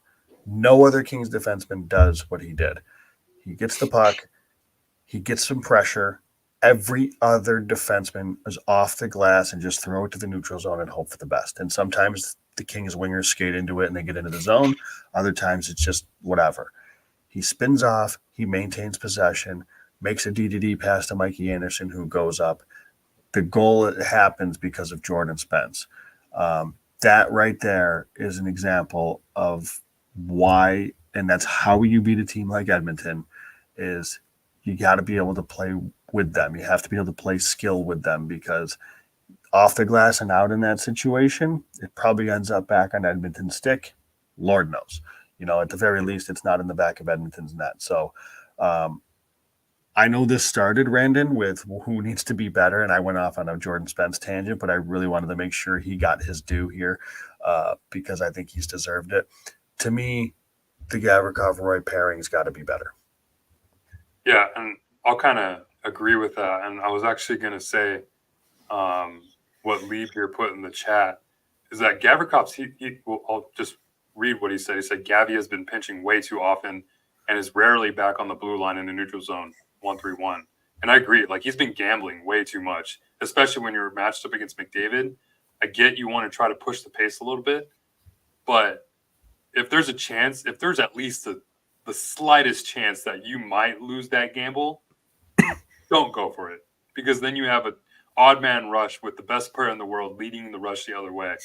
No other Kings defenseman does what he did. He gets the puck. He gets some pressure. Every other defenseman is off the glass and just throw it to the neutral zone and hope for the best. And sometimes the Kings wingers skate into it and they get into the zone. Other times it's just whatever. He spins off. He maintains possession, makes a D-to-D pass to Mikey Anderson, who goes up. The goal happens because of Jordan Spence. That right there is an example of why, and that's how you beat a team like Edmonton, is you got to be able to play with them. You have to be able to play skill with them, because off the glass and out in that situation, it probably ends up back on Edmonton's stick. Lord knows. At the very least, it's not in the back of Edmonton's net. So I know this started, Randon, with who needs to be better, and I went off on a Jordan Spence tangent, but I really wanted to make sure he got his due here because I think he's deserved it. To me, the Gavrikov-Roy pairing's got to be better. Yeah, and I'll kind of agree with that. And I was actually going to say what Lieb here put in the chat is that Gavrikov's, I'll just read what he said. He said, Gavi has been pinching way too often and is rarely back on the blue line in the neutral zone, 1-3-1. And I agree. Like, he's been gambling way too much, especially when you're matched up against McDavid. I get you want to try to push the pace a little bit, but if there's a chance, if there's at least the slightest chance that you might lose that gamble, don't go for it, because then you have an odd man rush with the best player in the world leading the rush the other way.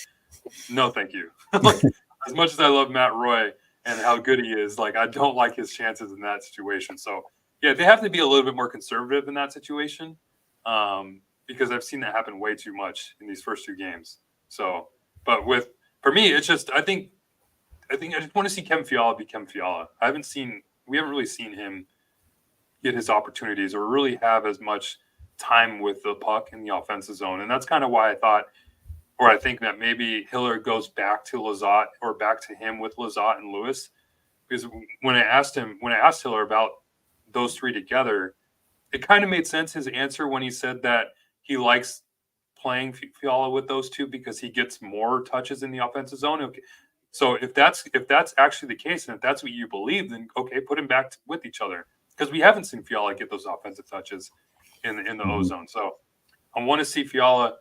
No, thank you. Like, as much as I love Matt Roy and how good he is, like, I don't like his chances in that situation. So, yeah, they have to be a little bit more conservative in that situation because I've seen that happen way too much in these first two games. So, but for me, it's just I think I just want to see Kevin Fiala be Kevin Fiala. We haven't really seen him get his opportunities or really have as much time with the puck in the offensive zone. And that's kind of why I think that maybe Hiller goes back to Lizotte or back to him with Lizotte and Lewis. Because when I asked Hiller about those three together, it kind of made sense, his answer, when he said that he likes playing Fiala with those two because he gets more touches in the offensive zone. Okay. So if that's actually the case, and if that's what you believe, then okay, put him back with each other, because we haven't seen Fiala get those offensive touches in the O zone. So I want to see Fiala,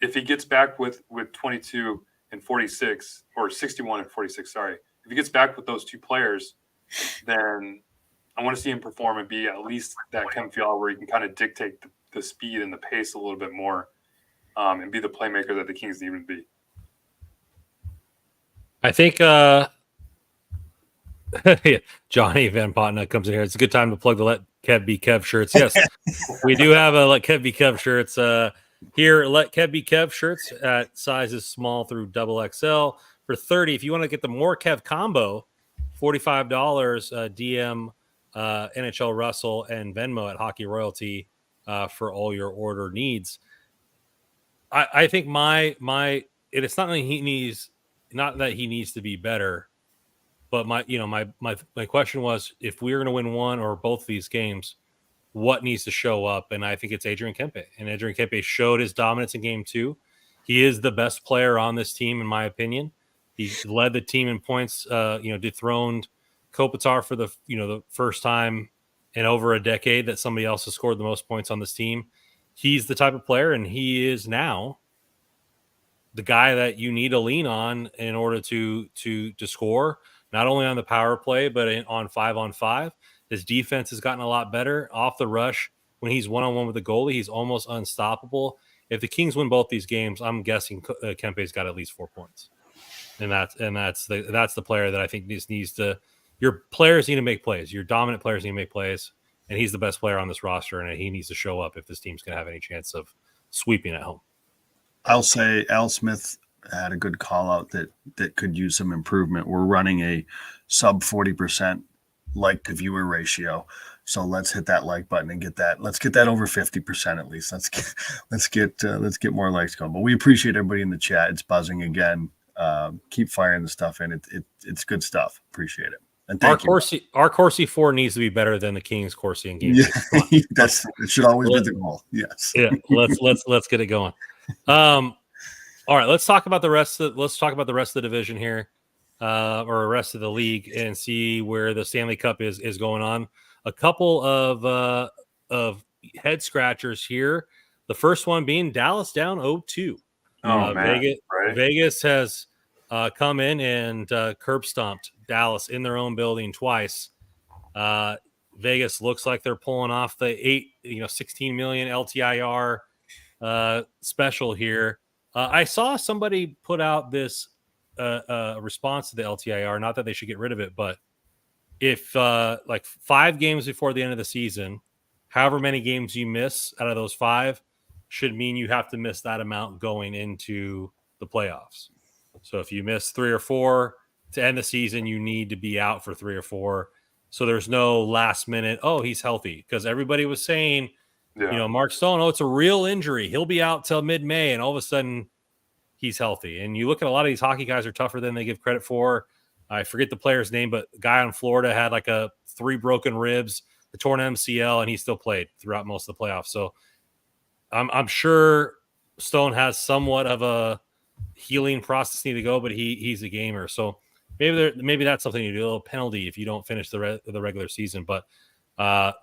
if he gets back with 22 and 46, or 61 and 46, sorry, if he gets back with those two players, then I want to see him perform and be at least that Kevin Fiala where he can kind of dictate the speed and the pace a little bit more, and be the playmaker that the Kings need him to be. I think Johnny Van Potna comes in here. It's a good time to plug the Let Kev Be Kev shirts. Yes, we do have a Let Kev Be Kev shirts here. Let Kev Be Kev shirts at sizes small through XXL for $30. If you want to get the More Kev combo, $45. DM NHL Russell and Venmo at Hockey Royalty for all your order needs. I think it's not that he needs. Not that he needs to be better, but my question was, if we're going to win one or both of these games, what needs to show up? And I think it's Adrian Kempe. And Adrian Kempe showed his dominance in game 2. He is the best player on this team, in my opinion. He led the team in points, dethroned Kopitar for the first time in over a decade that somebody else has scored the most points on this team. He's the type of player, and he is now the guy that you need to lean on in order to score, not only on the power play, but on 5-on-5. His defense has gotten a lot better off the rush. When he's one-on-one with the goalie, he's almost unstoppable. If the Kings win both these games, I'm guessing Kempe's got at least 4 points. And that's the player that I think needs to. Your players need to make plays. Your dominant players need to make plays, and he's the best player on this roster, and he needs to show up if this team's going to have any chance of sweeping at home. I'll say Al Smith had a good call out that could use some improvement. We're running a sub 40% like to viewer ratio. So let's hit that like button and get that. Let's get that over 50% at least. Let's get more likes going. But we appreciate everybody in the chat. It's buzzing again. Keep firing the stuff in. It's good stuff. Appreciate it. And thank you. Our Corsi 4 needs to be better than the Kings Corsi in game. Yeah, it should always be the goal. Yes. Yeah. Let's get it going. All right, let's talk about the rest of the division here, or the rest of the league, and see where the Stanley Cup is going on. A couple of head scratchers here. The first one being Dallas down 0-2. Oh man, right? Vegas has come in and curb stomped Dallas in their own building twice. Vegas looks like they're pulling off the 16 million LTIR special here. I saw somebody put out this response to the LTIR. Not that they should get rid of it, but if like 5 games before the end of the season, however many games you miss out of those 5 should mean you have to miss that amount going into the playoffs. So if you miss 3 or 4 to end the season, you need to be out for 3 or 4. So there's no last minute, oh, he's healthy. Because everybody was saying, Mark Stone, oh, it's a real injury. He'll be out till mid-May, and all of a sudden he's healthy. And you look at a lot of these hockey guys are tougher than they give credit for. I forget the player's name, but the guy on Florida had like 3 broken ribs, a torn MCL, and he still played throughout most of the playoffs. So I'm sure Stone has somewhat of a healing process need to go, but he's a gamer. So maybe that's something you do, a little penalty if you don't finish the regular season. But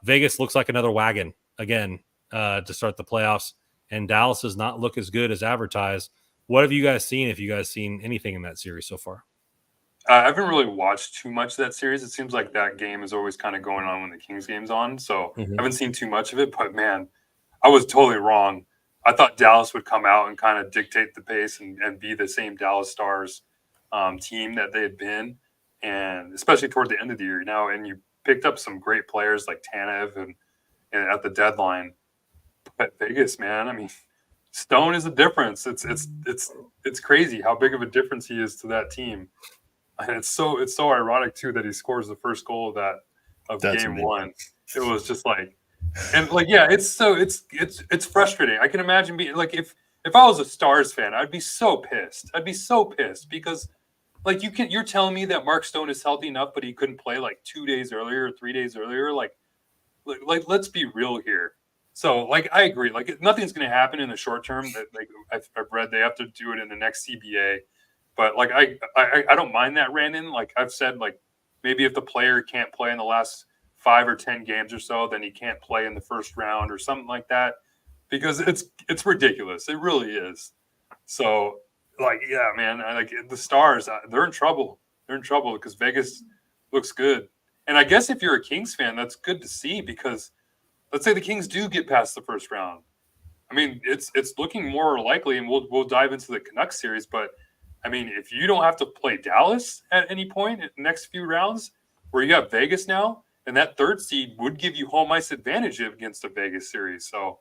Vegas looks like another wagon again to start the playoffs, and Dallas does not look as good as advertised. What have you guys seen, if you guys seen anything in that series so far? I haven't really watched too much of that series. It seems like that game is always kind of going on when the Kings game's on. So I haven't seen too much of it, but man, I was totally wrong. I thought Dallas would come out and kind of dictate the pace and be the same Dallas Stars team that they had been. And especially toward the end of the year now, and you picked up some great players like Tanev and at the deadline. But Vegas, man, I mean, Stone is a difference. It's crazy how big of a difference he is to that team. And it's so ironic too that he scores the first goal of game one. It was just like, and like, yeah, it's frustrating. I can imagine being like, if I was a Stars fan, I'd be so pissed. Because like you're telling me that Mark Stone is healthy enough, but he couldn't play like 2 days earlier or 3 days earlier. Like let's be real here. So like I agree. Like nothing's going to happen in the short term. That like I've read they have to do it in the next CBA. But like I don't mind that, Randon. Like I've said, like maybe if the player can't play in the last 5 or 10 games or so, then he can't play in the first round or something like that, because it's ridiculous. It really is. So like, yeah, man, like the Stars, they're in trouble. They're in trouble because Vegas looks good. And I guess if you're a Kings fan, that's good to see, because let's say the Kings do get past the first round. I mean, it's looking more likely, and we'll dive into the Canucks series, but I mean, if you don't have to play Dallas at any point in the next few rounds, where you have Vegas now, and that 3rd seed would give you home ice advantage against a Vegas series. So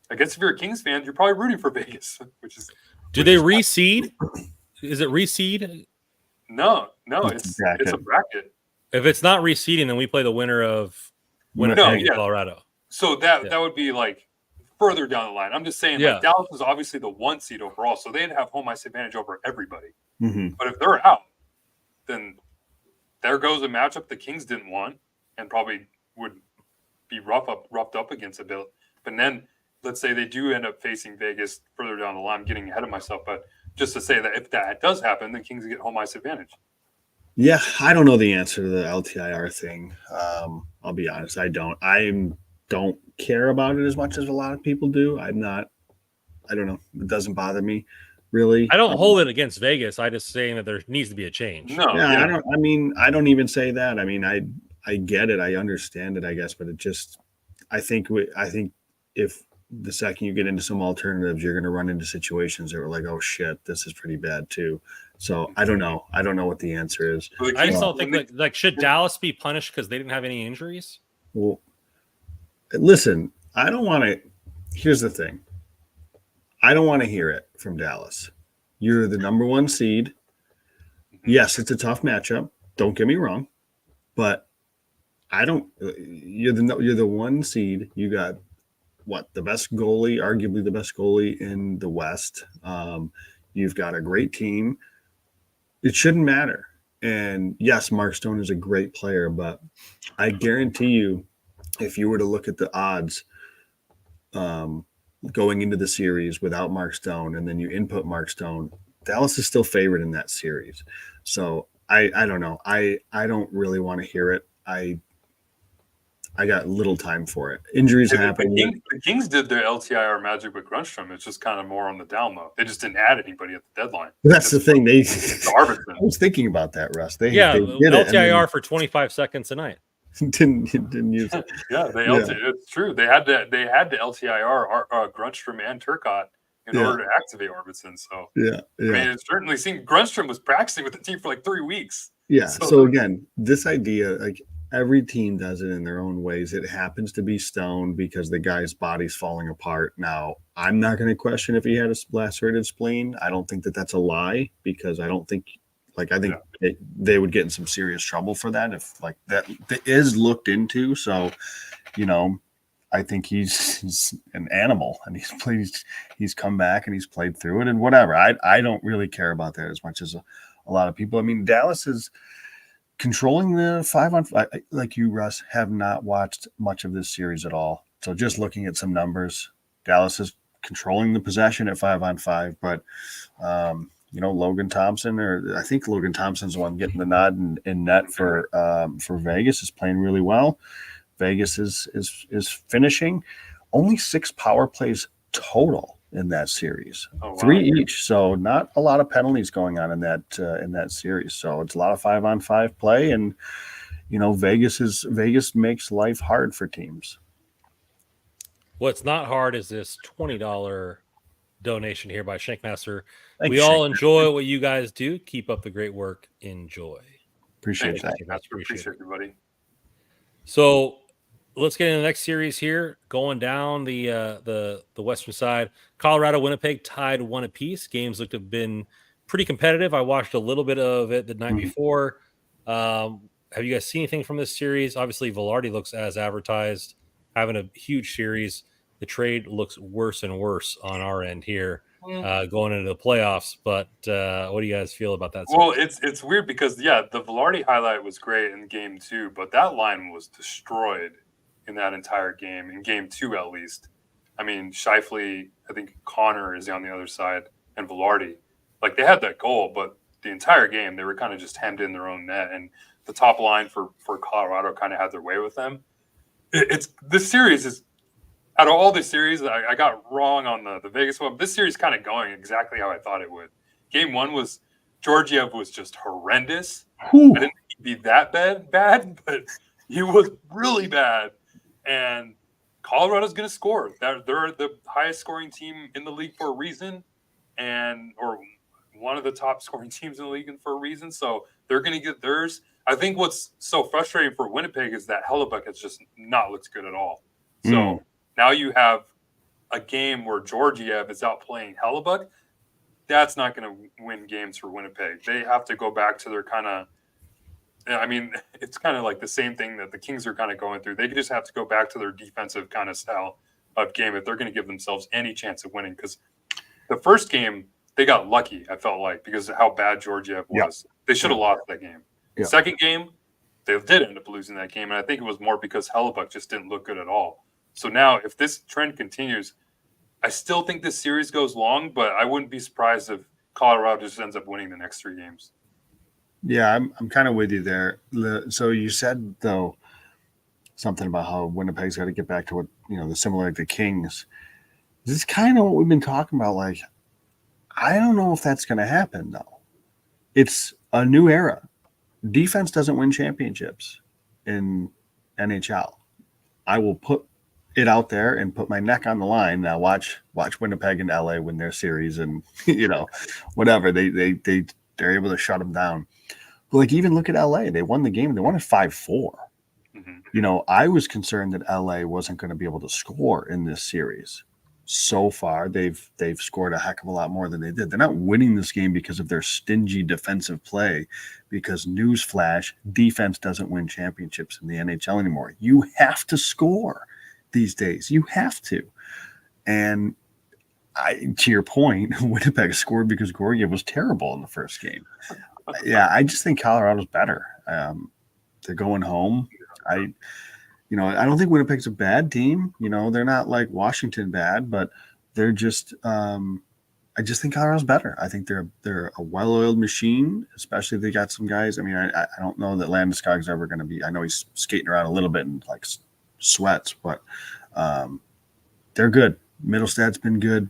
I guess if you're a Kings fan, you're probably rooting for Vegas, Do they reseed? Is it reseed? No, it's a bracket. If it's not reseeding, then we play the winner of Winnipeg and Colorado. So that would be like further down the line. I'm just saying, like Dallas is obviously the 1 seed overall, so they'd have home ice advantage over everybody. Mm-hmm. But if they're out, then there goes a matchup the Kings didn't want and probably would be roughed up against a bit. But then let's say they do end up facing Vegas further down the line. I'm getting ahead of myself, but just to say that if that does happen, the Kings get home ice advantage. Yeah, I don't know the answer to the LTIR thing. I'll be honest, I don't care about it as much as a lot of people do. I don't know. It doesn't bother me really. I don't hold it against Vegas. I just saying that there needs to be a change. No, I don't even say that. I mean, I get it. I understand it, I guess, but it just, I think if the second you get into some alternatives, you're going to run into situations that are like, oh shit, this is pretty bad too. So I don't know. I don't know what the answer is. I just don't think like should Dallas be punished because they didn't have any injuries? Well, listen, I don't want to. Here's the thing. I don't want to hear it from Dallas. You're the number 1 seed. Yes, it's a tough matchup. Don't get me wrong, but I don't. You're the 1 seed. You got the best goalie, arguably the best goalie in the West. You've got a great team. It shouldn't matter. And yes, Mark Stone is a great player, but I guarantee you, if you were to look at the odds, going into the series without Mark Stone, and then you input Mark Stone, Dallas is still favored in that series. So I don't know. I don't really want to hear it. I got little time for it. Injuries happen. The Kings did their LTIR magic with Grunstrom. It's just kind of more on the down low. They just didn't add anybody at the deadline. That's the thing. I Arbitron. was thinking about that, Russ. They Yeah, did it, LTIR for 25 seconds a night. didn't use it. Yeah, it's true. They had to LTIR Grunstrom and Turcotte in order to activate Orbison. So yeah. I mean, it certainly seemed Grunstrom was practicing with the team for like 3 weeks. Yeah. So again, this idea, like every team does it in their own ways. It happens to be Stone because the guy's body's falling apart. Now, I'm not going to question if he had a lacerated spleen. I don't think that that's a lie because I don't think, like, I think they would get in some serious trouble for that if, like, that is looked into. So, you know, I think he's an animal and he's come back and he's played through it and whatever. I don't really care about that as much as a lot of people. I mean, Dallas is controlling the 5-on-5. Like you, Russ, have not watched much of this series at all. So just looking at some numbers, Dallas is controlling the possession at 5-on-5, but you know, Logan Thompson, or I think Logan Thompson's the one getting the nod in net for Vegas, is playing really well. Vegas is finishing only 6 power plays total in that series, 3 each. So not a lot of penalties going on in that series. So it's a lot of 5-on-5 play, and you know, Vegas makes life hard for teams. What's not hard is this $20 donation here by Shankmaster. Thanks, we all Shankmaster. Enjoy what you guys do. Keep up the great work. Enjoy. Appreciate that. Appreciate everybody. So let's get into the next series here. Going down the western side, Colorado, Winnipeg tied 1 apiece. Games looked to have been pretty competitive. I watched a little bit of it the night before. Have you guys seen anything from this series? Obviously, Velarde looks as advertised, having a huge series. The trade looks worse and worse on our end here, going into the playoffs. But what do you guys feel about that series? Well, it's weird because, the Velarde highlight was great in game 2, but that line was destroyed in that entire game, in game 2 at least. I mean, Scheifele, I think Connor is on the other side, and Velarde. Like, they had that goal, but the entire game, they were kind of just hemmed in their own net, and the top line for Colorado kind of had their way with them. This series is, out of all the series, I got wrong on the Vegas one. This series kind of going exactly how I thought it would. Game 1 was, Georgiev was just horrendous. Whew. I didn't think he'd be that bad, but he was really bad. And Colorado's going to score. They're the highest scoring team in the league for a reason, or one of the top scoring teams in the league for a reason. So they're going to get theirs. I think what's so frustrating for Winnipeg is that Hellebuck has just not looked good at all. So now you have a game where Georgiev is out playing Hellebuck. That's not going to win games for Winnipeg. They have to go back to their kind of, I mean, it's kind of like the same thing that the Kings are kind of going through. They just have to go back to their defensive kind of style of game if they're going to give themselves any chance of winning. Because the first game, they got lucky, I felt like, because of how bad Georgiev was. Yep. They should have lost that game. Yep. Second game, they did end up losing that game. And I think it was more because Hellebuck just didn't look good at all. So now, if this trend continues, I still think this series goes long, but I wouldn't be surprised if Colorado just ends up winning the next 3 games. Yeah, I'm kind of with you there. So you said, though, something about how Winnipeg's got to get back to what, the similar to the Kings. This is kind of what we've been talking about. Like, I don't know if that's going to happen, though. It's a new era. Defense doesn't win championships in NHL. I will put it out there and put my neck on the line. Now watch Winnipeg and LA win their series, and whatever they're able to shut them down. But like, even look at LA, they won the game. They won it 5-4. Mm-hmm. I was concerned that LA wasn't going to be able to score in this series. So far, they've scored a heck of a lot more than they did. They're not winning this game because of their stingy defensive play, because newsflash, defense doesn't win championships in the NHL anymore. You have to score these days. You have to. And to your point, Winnipeg scored because Georgiev was terrible in the first game. Yeah, I just think Colorado's better. They're going home. I don't think Winnipeg's a bad team. They're not like Washington bad, but they're just. I just think Colorado's better. I think they're a well-oiled machine, especially if they got some guys. I mean, I don't know that Landeskog's ever going to be. I know he's skating around a little bit in like sweats, but they're good. Middlestad's been good.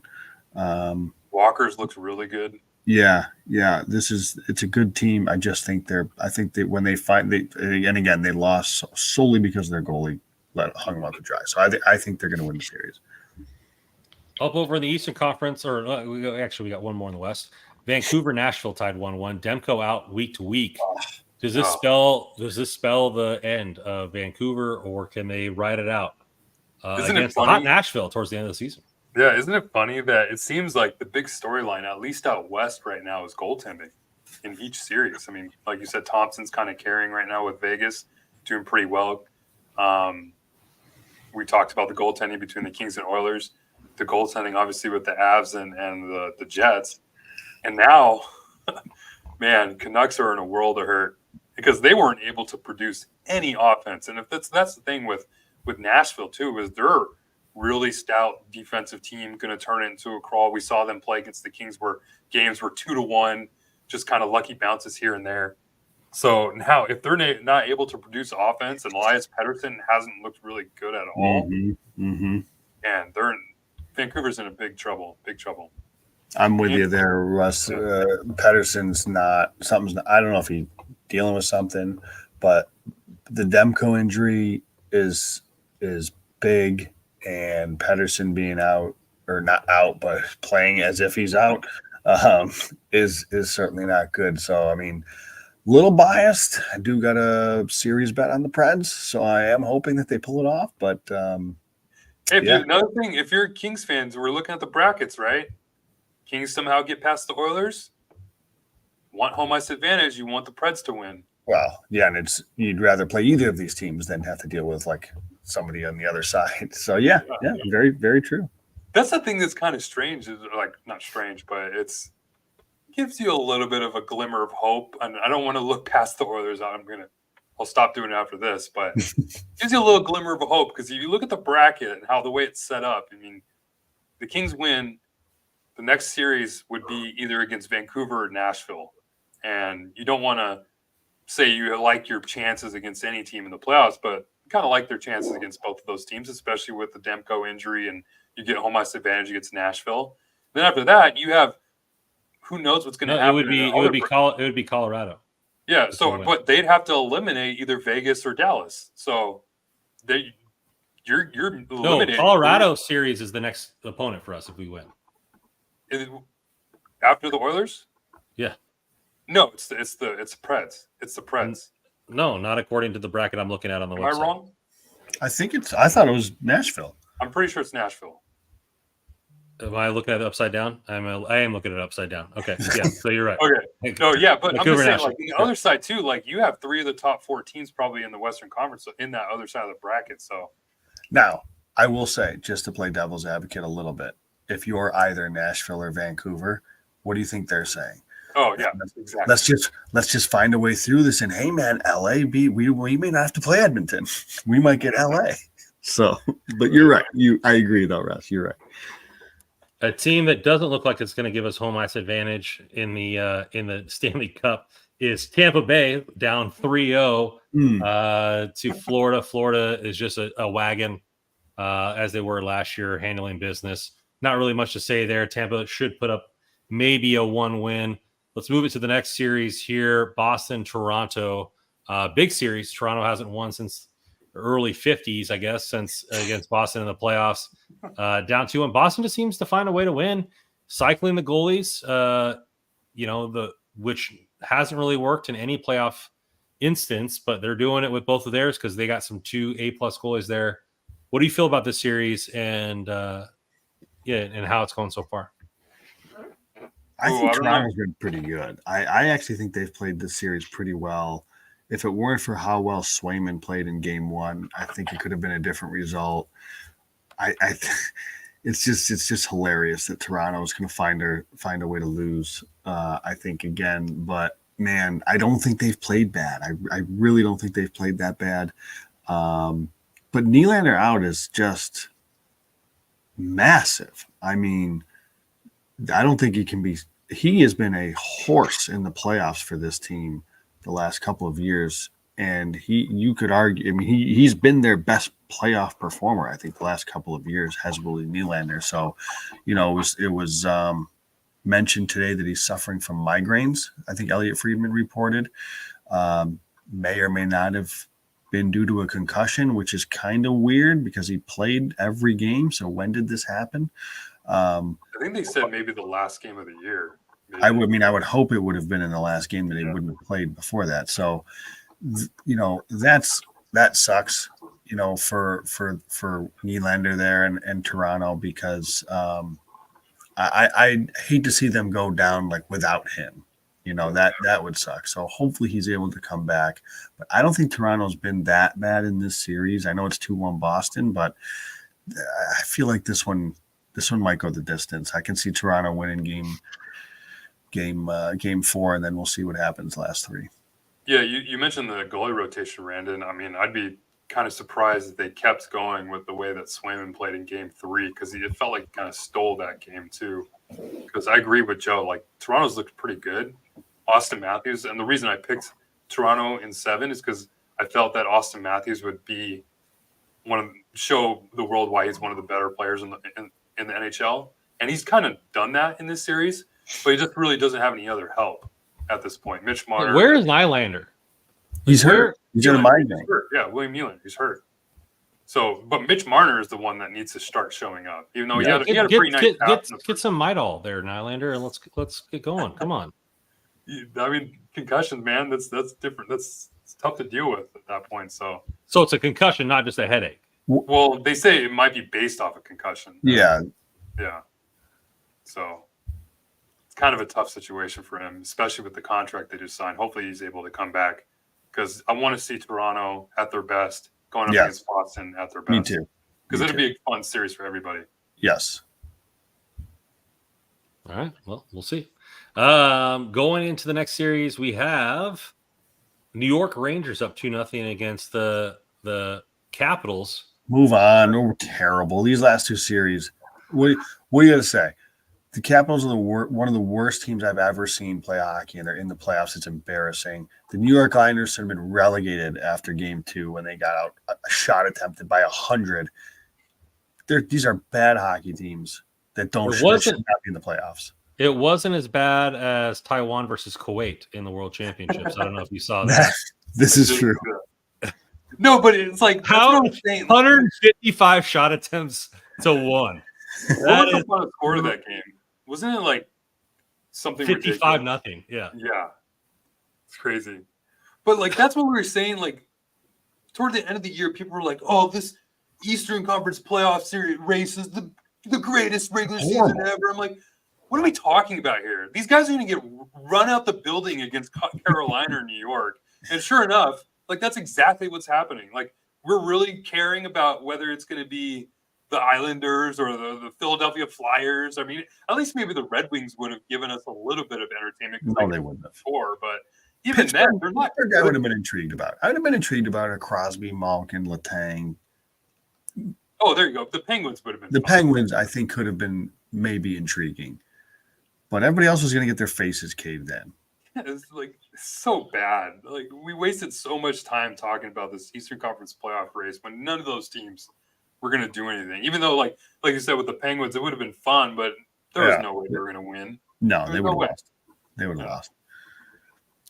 Walker's looks really good. Yeah. It's a good team. I just think when they fight, and again, they lost solely because their goalie hung them out to dry. So I think they're going to win the series. Up over in the Eastern Conference, or we got one more in the West. Vancouver, Nashville tied 1-1. Demko out week to week. Does this spell the end of Vancouver, or can they ride it out against the hot Nashville towards the end of the season? Yeah, isn't it funny that it seems like the big storyline, at least out west right now, is goaltending in each series? I mean, like you said, Thompson's kind of carrying right now with Vegas, doing pretty well. We talked about the goaltending between the Kings and Oilers. The goaltending, obviously, with the Avs and the Jets. And now, man, Canucks are in a world of hurt because they weren't able to produce any offense. And if that's the thing with Nashville, too, is they're really stout defensive team going to turn it into a crawl. We saw them play against the Kings where games were 2-1, just kind of lucky bounces here and there. So now if they're not able to produce offense and Elias Pettersson hasn't looked really good at all, and Vancouver's in big trouble. I'm with you there, Russ. Pettersson's I don't know if he's dealing with something, but the Demko injury is big, and Pettersson being out, or not out, but playing as if he's out, is certainly not good. So, I mean, a little biased. I do got a series bet on the Preds, so I am hoping that they pull it off, but another thing, if you're Kings fans, we're looking at the brackets, right? Kings somehow get past the Oilers. Want home ice advantage. You want the Preds to win. Well, yeah, and you'd rather play either of these teams than have to deal with like somebody on the other side. So yeah, very, very true. That's the thing that's kind of strange. Is like not strange, but it's gives you a little bit of a glimmer of hope. And I don't want to look past the Oilers. I'll stop doing it after this, but gives you a little glimmer of a hope because if you look at the bracket and how the way it's set up, I mean, the Kings win. The next series would be either against Vancouver or Nashville, and you don't want to say you like your chances against any team in the playoffs, but you kind of like their chances against both of those teams, especially with the Demko injury, and you get home ice advantage against Nashville. Then after that, you have who knows what's going to happen. It would be Colorado. Yeah, but they'd have to eliminate either Vegas or Dallas. So you're eliminating. Colorado series is the next opponent for us if we win. After the Oilers? Yeah. No, it's the Preds. It's the Preds. No, not according to the bracket I'm looking at on the website. Am I wrong? I thought it was Nashville. I'm pretty sure it's Nashville. Am I looking at it upside down? I am looking at it upside down. Okay. Yeah. So you're right. Okay. No, yeah, but I'm just saying, like, the other side too, like you have 3 of the top 4 teams probably in the Western Conference in that other side of the bracket. So now I will say, just to play devil's advocate a little bit, if you're either Nashville or Vancouver, what do you think they're saying? Oh yeah, exactly. Let's just find a way through this. And hey, man, we may not have to play Edmonton. We might get LA. So, but you're right. I agree though, Russ. You're right. A team that doesn't look like it's going to give us home ice advantage in the Stanley Cup is Tampa Bay, down 3-0 to Florida. Florida is just a wagon as they were last year, handling business. Not really much to say there. Tampa should put up maybe a 1 win. Let's move it to the next series here. Boston, Toronto. Big series. Toronto hasn't won since the early 50s, I guess, since against Boston in the playoffs. Down 2-1. Boston just seems to find a way to win. Cycling the goalies, which hasn't really worked in any playoff instance, but they're doing it with both of theirs because they got some 2 A+ goalies there. What do you feel about this series and how it's going so far? I think Toronto's been pretty good. I actually think they've played this series pretty well. If it weren't for how well Swayman played in game 1, I think it could have been a different result. It's just hilarious that Toronto is going to find a way to lose. I think again, but man, I don't think they've played bad. I really don't think they've played that bad. but Nylander out is just massive. I mean, I don't think he can be. He has been a horse in the playoffs for this team the last couple of years, and you could argue. I mean, he's been their best playoff performer. I think the last couple of years has William Nylander. So, it was mentioned today that he's suffering from migraines. I think Elliot Friedman reported. May or may not have been due to a concussion, which is kind of weird because he played every game. So when did this happen? I think they said maybe the last game of the year. Maybe. I would hope it would have been in the last game that he wouldn't have played before that. So, that sucks, for Nylander there and Toronto, because I hate to see them go down like without him. That would suck. So hopefully he's able to come back. But I don't think Toronto's been that bad in this series. I know it's 2-1 Boston, but I feel like this one might go the distance. I can see Toronto winning game 4, and then we'll see what happens last 3. Yeah, you mentioned the goalie rotation, Randon. I mean, I'd be kind of surprised if they kept going with the way that Swayman played in game 3, because it felt like he kind of stole that game too. Because I agree with Joe, like Toronto's looked pretty good. Austin Matthews, and the reason I picked Toronto in 7 is because I felt that Austin Matthews would be show the world why he's one of the better players in the NHL, and he's kind of done that in this series, but he just really doesn't have any other help at this point. Mitch Marner. Where is Nylander? He's hurt. He's in a migraine. Yeah, William Nylander. He's hurt. So, but Mitch Marner is the one that needs to start showing up, even though he had a pretty nice get some Midol there, Nylander, and let's get going. Come on. I mean, concussions, man. That's different. It's tough to deal with at that point. So it's a concussion, not just a headache. Well, they say it might be based off a concussion. Yeah. Yeah. So it's kind of a tough situation for him, especially with the contract they just signed. Hopefully he's able to come back, because I want to see Toronto at their best going up against Boston at their best. Me too. Because it'll be a fun series for everybody. Yes. All right. Well, we'll see. Going into the next series, we have New York Rangers up 2-0 against the Capitals. Move on. We're terrible. These last 2 series. What do you got to say? The Capitals are one of the worst teams I've ever seen play hockey, and they're in the playoffs. It's embarrassing. The New York Islanders have been relegated after game 2 when they got out a shot attempted by 100. These are bad hockey teams that should not be in the playoffs. It wasn't as bad as Taiwan versus Kuwait in the World Championships. I don't know if you saw that. This is true. No, but it's like, how 155 shot attempts to 1. What was the final score of that game? Wasn't it like something 55-0? Yeah. Yeah. It's crazy. But like, that's what we were saying. Like, toward the end of the year, people were like, "Oh, this Eastern Conference playoff series race is the greatest regular season ever." I'm like, what are we talking about here? These guys are going to get run out the building against Carolina or New York. And sure enough, like, that's exactly what's happening. Like, we're really caring about whether it's going to be the Islanders or the Philadelphia Flyers. I mean, at least maybe the Red Wings would have given us a little bit of entertainment. No, they wouldn't have. Before, but even then, they're not. I would have been intrigued about. I would have been intrigued about a Crosby, Malkin, Letang. Oh, there you go. The Penguins would have been. The Penguins, I think, could have been maybe intriguing. But everybody else was going to get their faces caved in. Yeah, it's like so bad. Like, we wasted so much time talking about this Eastern Conference playoff race when none of those teams were going to do anything. Even though, like you said, with the Penguins, it would have been fun, but there was no way they were going to win. No, they would have lost. They would have lost.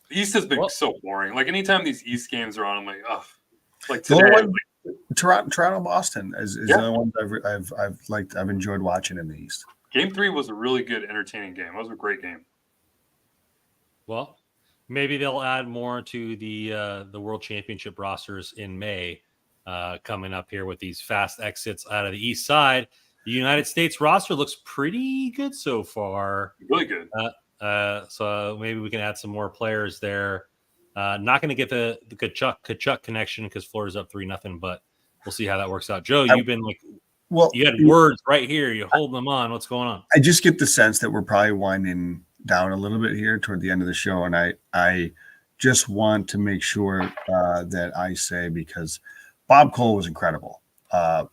The East has been so boring. Like, anytime these East games are on, I'm like, oh. Like today, Toronto, Boston is the one I've liked. I've enjoyed watching in the East. Game 3 was a really good, entertaining game. It was a great game. Well, maybe they'll add more to the World Championship rosters in May, coming up here with these fast exits out of the East side. The United States roster looks pretty good so far. Really good. So maybe we can add some more players there. Not going to get the Kachuk connection because Florida's up 3-0, but we'll see how that works out. Joe, you've been like, you had words right here. You hold them on. What's going on? I just get the sense that we're probably winding down a little bit here toward the end of the show, and I just want to make sure that I say, because Bob Cole was incredible.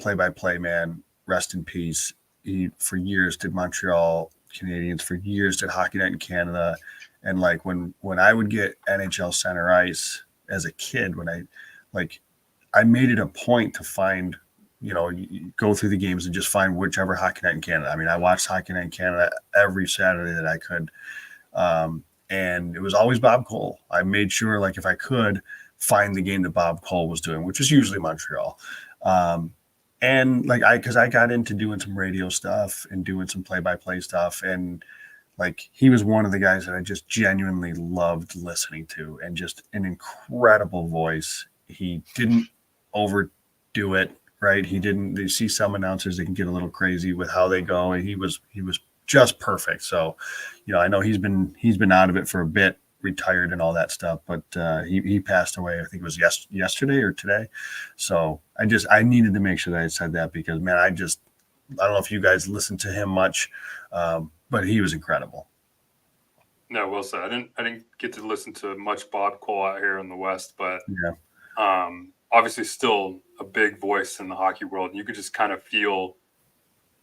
Play-by-play man, rest in peace. He for years did Montreal Canadiens, for years did Hockey Night in Canada. And like when I would get NHL center ice as a kid, I made it a point to find, go through the games and just find whichever Hockey Night in Canada. I mean, I watched Hockey Night in Canada every Saturday that I could. And it was always Bob Cole. I made sure, like, if I could find the game that Bob Cole was doing, which was usually Montreal. And like, because I got into doing some radio stuff and doing some play-by-play stuff. And like, he was one of the guys that I just genuinely loved listening to, and just an incredible voice. He didn't overdo it, right? He didn't. You see some announcers that can get a little crazy with how they go, and he was just perfect. So, I know he's been out of it for a bit, retired and all that stuff, but he passed away. I think it was yesterday or today. So I needed to make sure that I said that, because man, I don't know if you guys listened to him much, but he was incredible. No, well said. I didn't get to listen to much Bob Cole out here in the West, but obviously still a big voice in the hockey world. And you could just kind of feel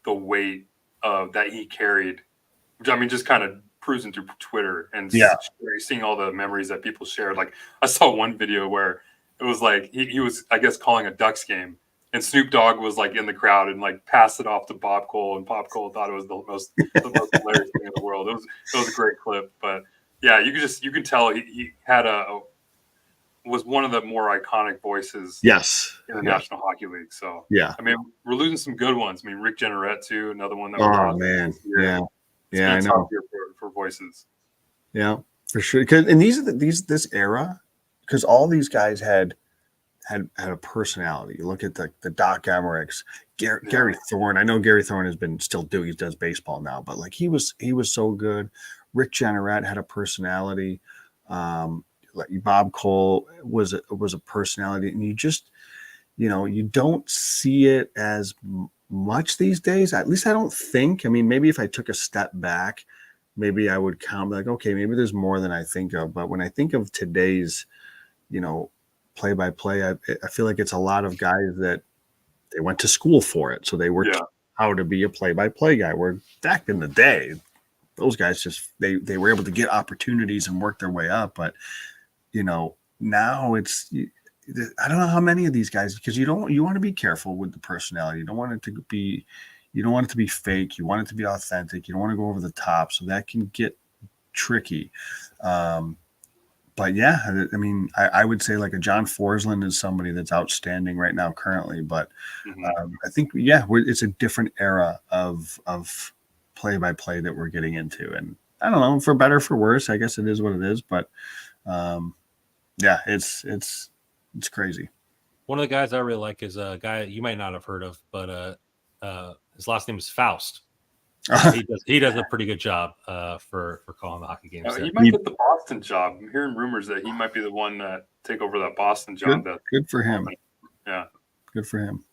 the weight that he carried, which, I mean, just kind of cruising through Twitter and seeing all the memories that people shared. Like, I saw one video where it was like he was, I guess, calling a Ducks game, and Snoop Dogg was like in the crowd and like passed it off to Bob Cole, and Bob Cole thought it was the most hilarious thing in the world. It was a great clip. But yeah, you can tell he had was one of the more iconic voices in the National Hockey League. So I mean, we're losing some good ones. I mean, Rick Jenneret too, another one that I know for voices. Yeah, for sure. And this era, because all these guys had a personality. You look at the Doc Emmerichs, Gary Thorne. I know Gary Thorne has been still doing. He does baseball now, but like he was so good. Rick Jenneret had a personality. Like Bob Cole was a personality, and you just you don't see it as much these days. At least I don't think. I mean, maybe if I took a step back, maybe I would count like, okay, maybe there's more than I think of. But when I think of today's, play-by-play, I feel like it's a lot of guys that they went to school for it, so they were taught how to be a play-by-play guy. Where back in the day, those guys just they were able to get opportunities and work their way up. But now it's, I don't know how many of these guys, because you want to be careful with the personality. You don't want it to be fake. You want it to be authentic. You don't want to go over the top, so that can get tricky. But yeah, I mean, I would say like a John Forsland is somebody that's outstanding right now currently. But I think it's a different era of play-by-play that we're getting into, and I don't know, for better or for worse. I guess it is what it is. But it's crazy. One of the guys I really like is a guy you might not have heard of, but his last name is Faust. He does a pretty good job for calling the hockey games. He might get the Boston job. I'm hearing rumors that he might be the one that take over that Boston job. Good for him. Yeah, good for him.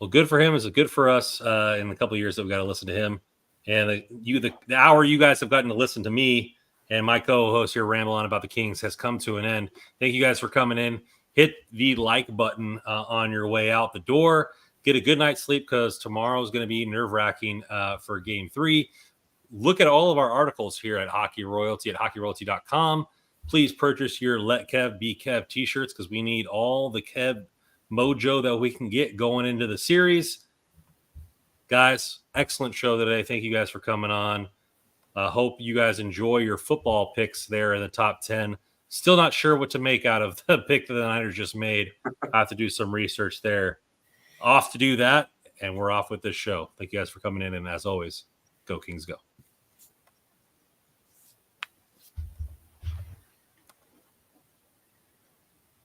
Well, good for him is good for us. In a couple of years that we've got to listen to him, and the hour you guys have gotten to listen to me and my co-host here ramble on about the Kings has come to an end. Thank you guys for coming in. Hit the like button on your way out the door. Get a good night's sleep, because tomorrow is going to be nerve-wracking for Game 3. Look at all of our articles here at Hockey Royalty at hockeyroyalty.com. Please purchase your Let Kev Be Kev t-shirts, because we need all the Kev mojo that we can get going into the series. Guys, excellent show today. Thank you guys for coming on. Hope you guys enjoy your football picks there in the top 10. Still not sure what to make out of the pick that the Niners just made. I have to do some research there. Off to do that, and we're off with this show. Thank you guys for coming in, and as always, go Kings go.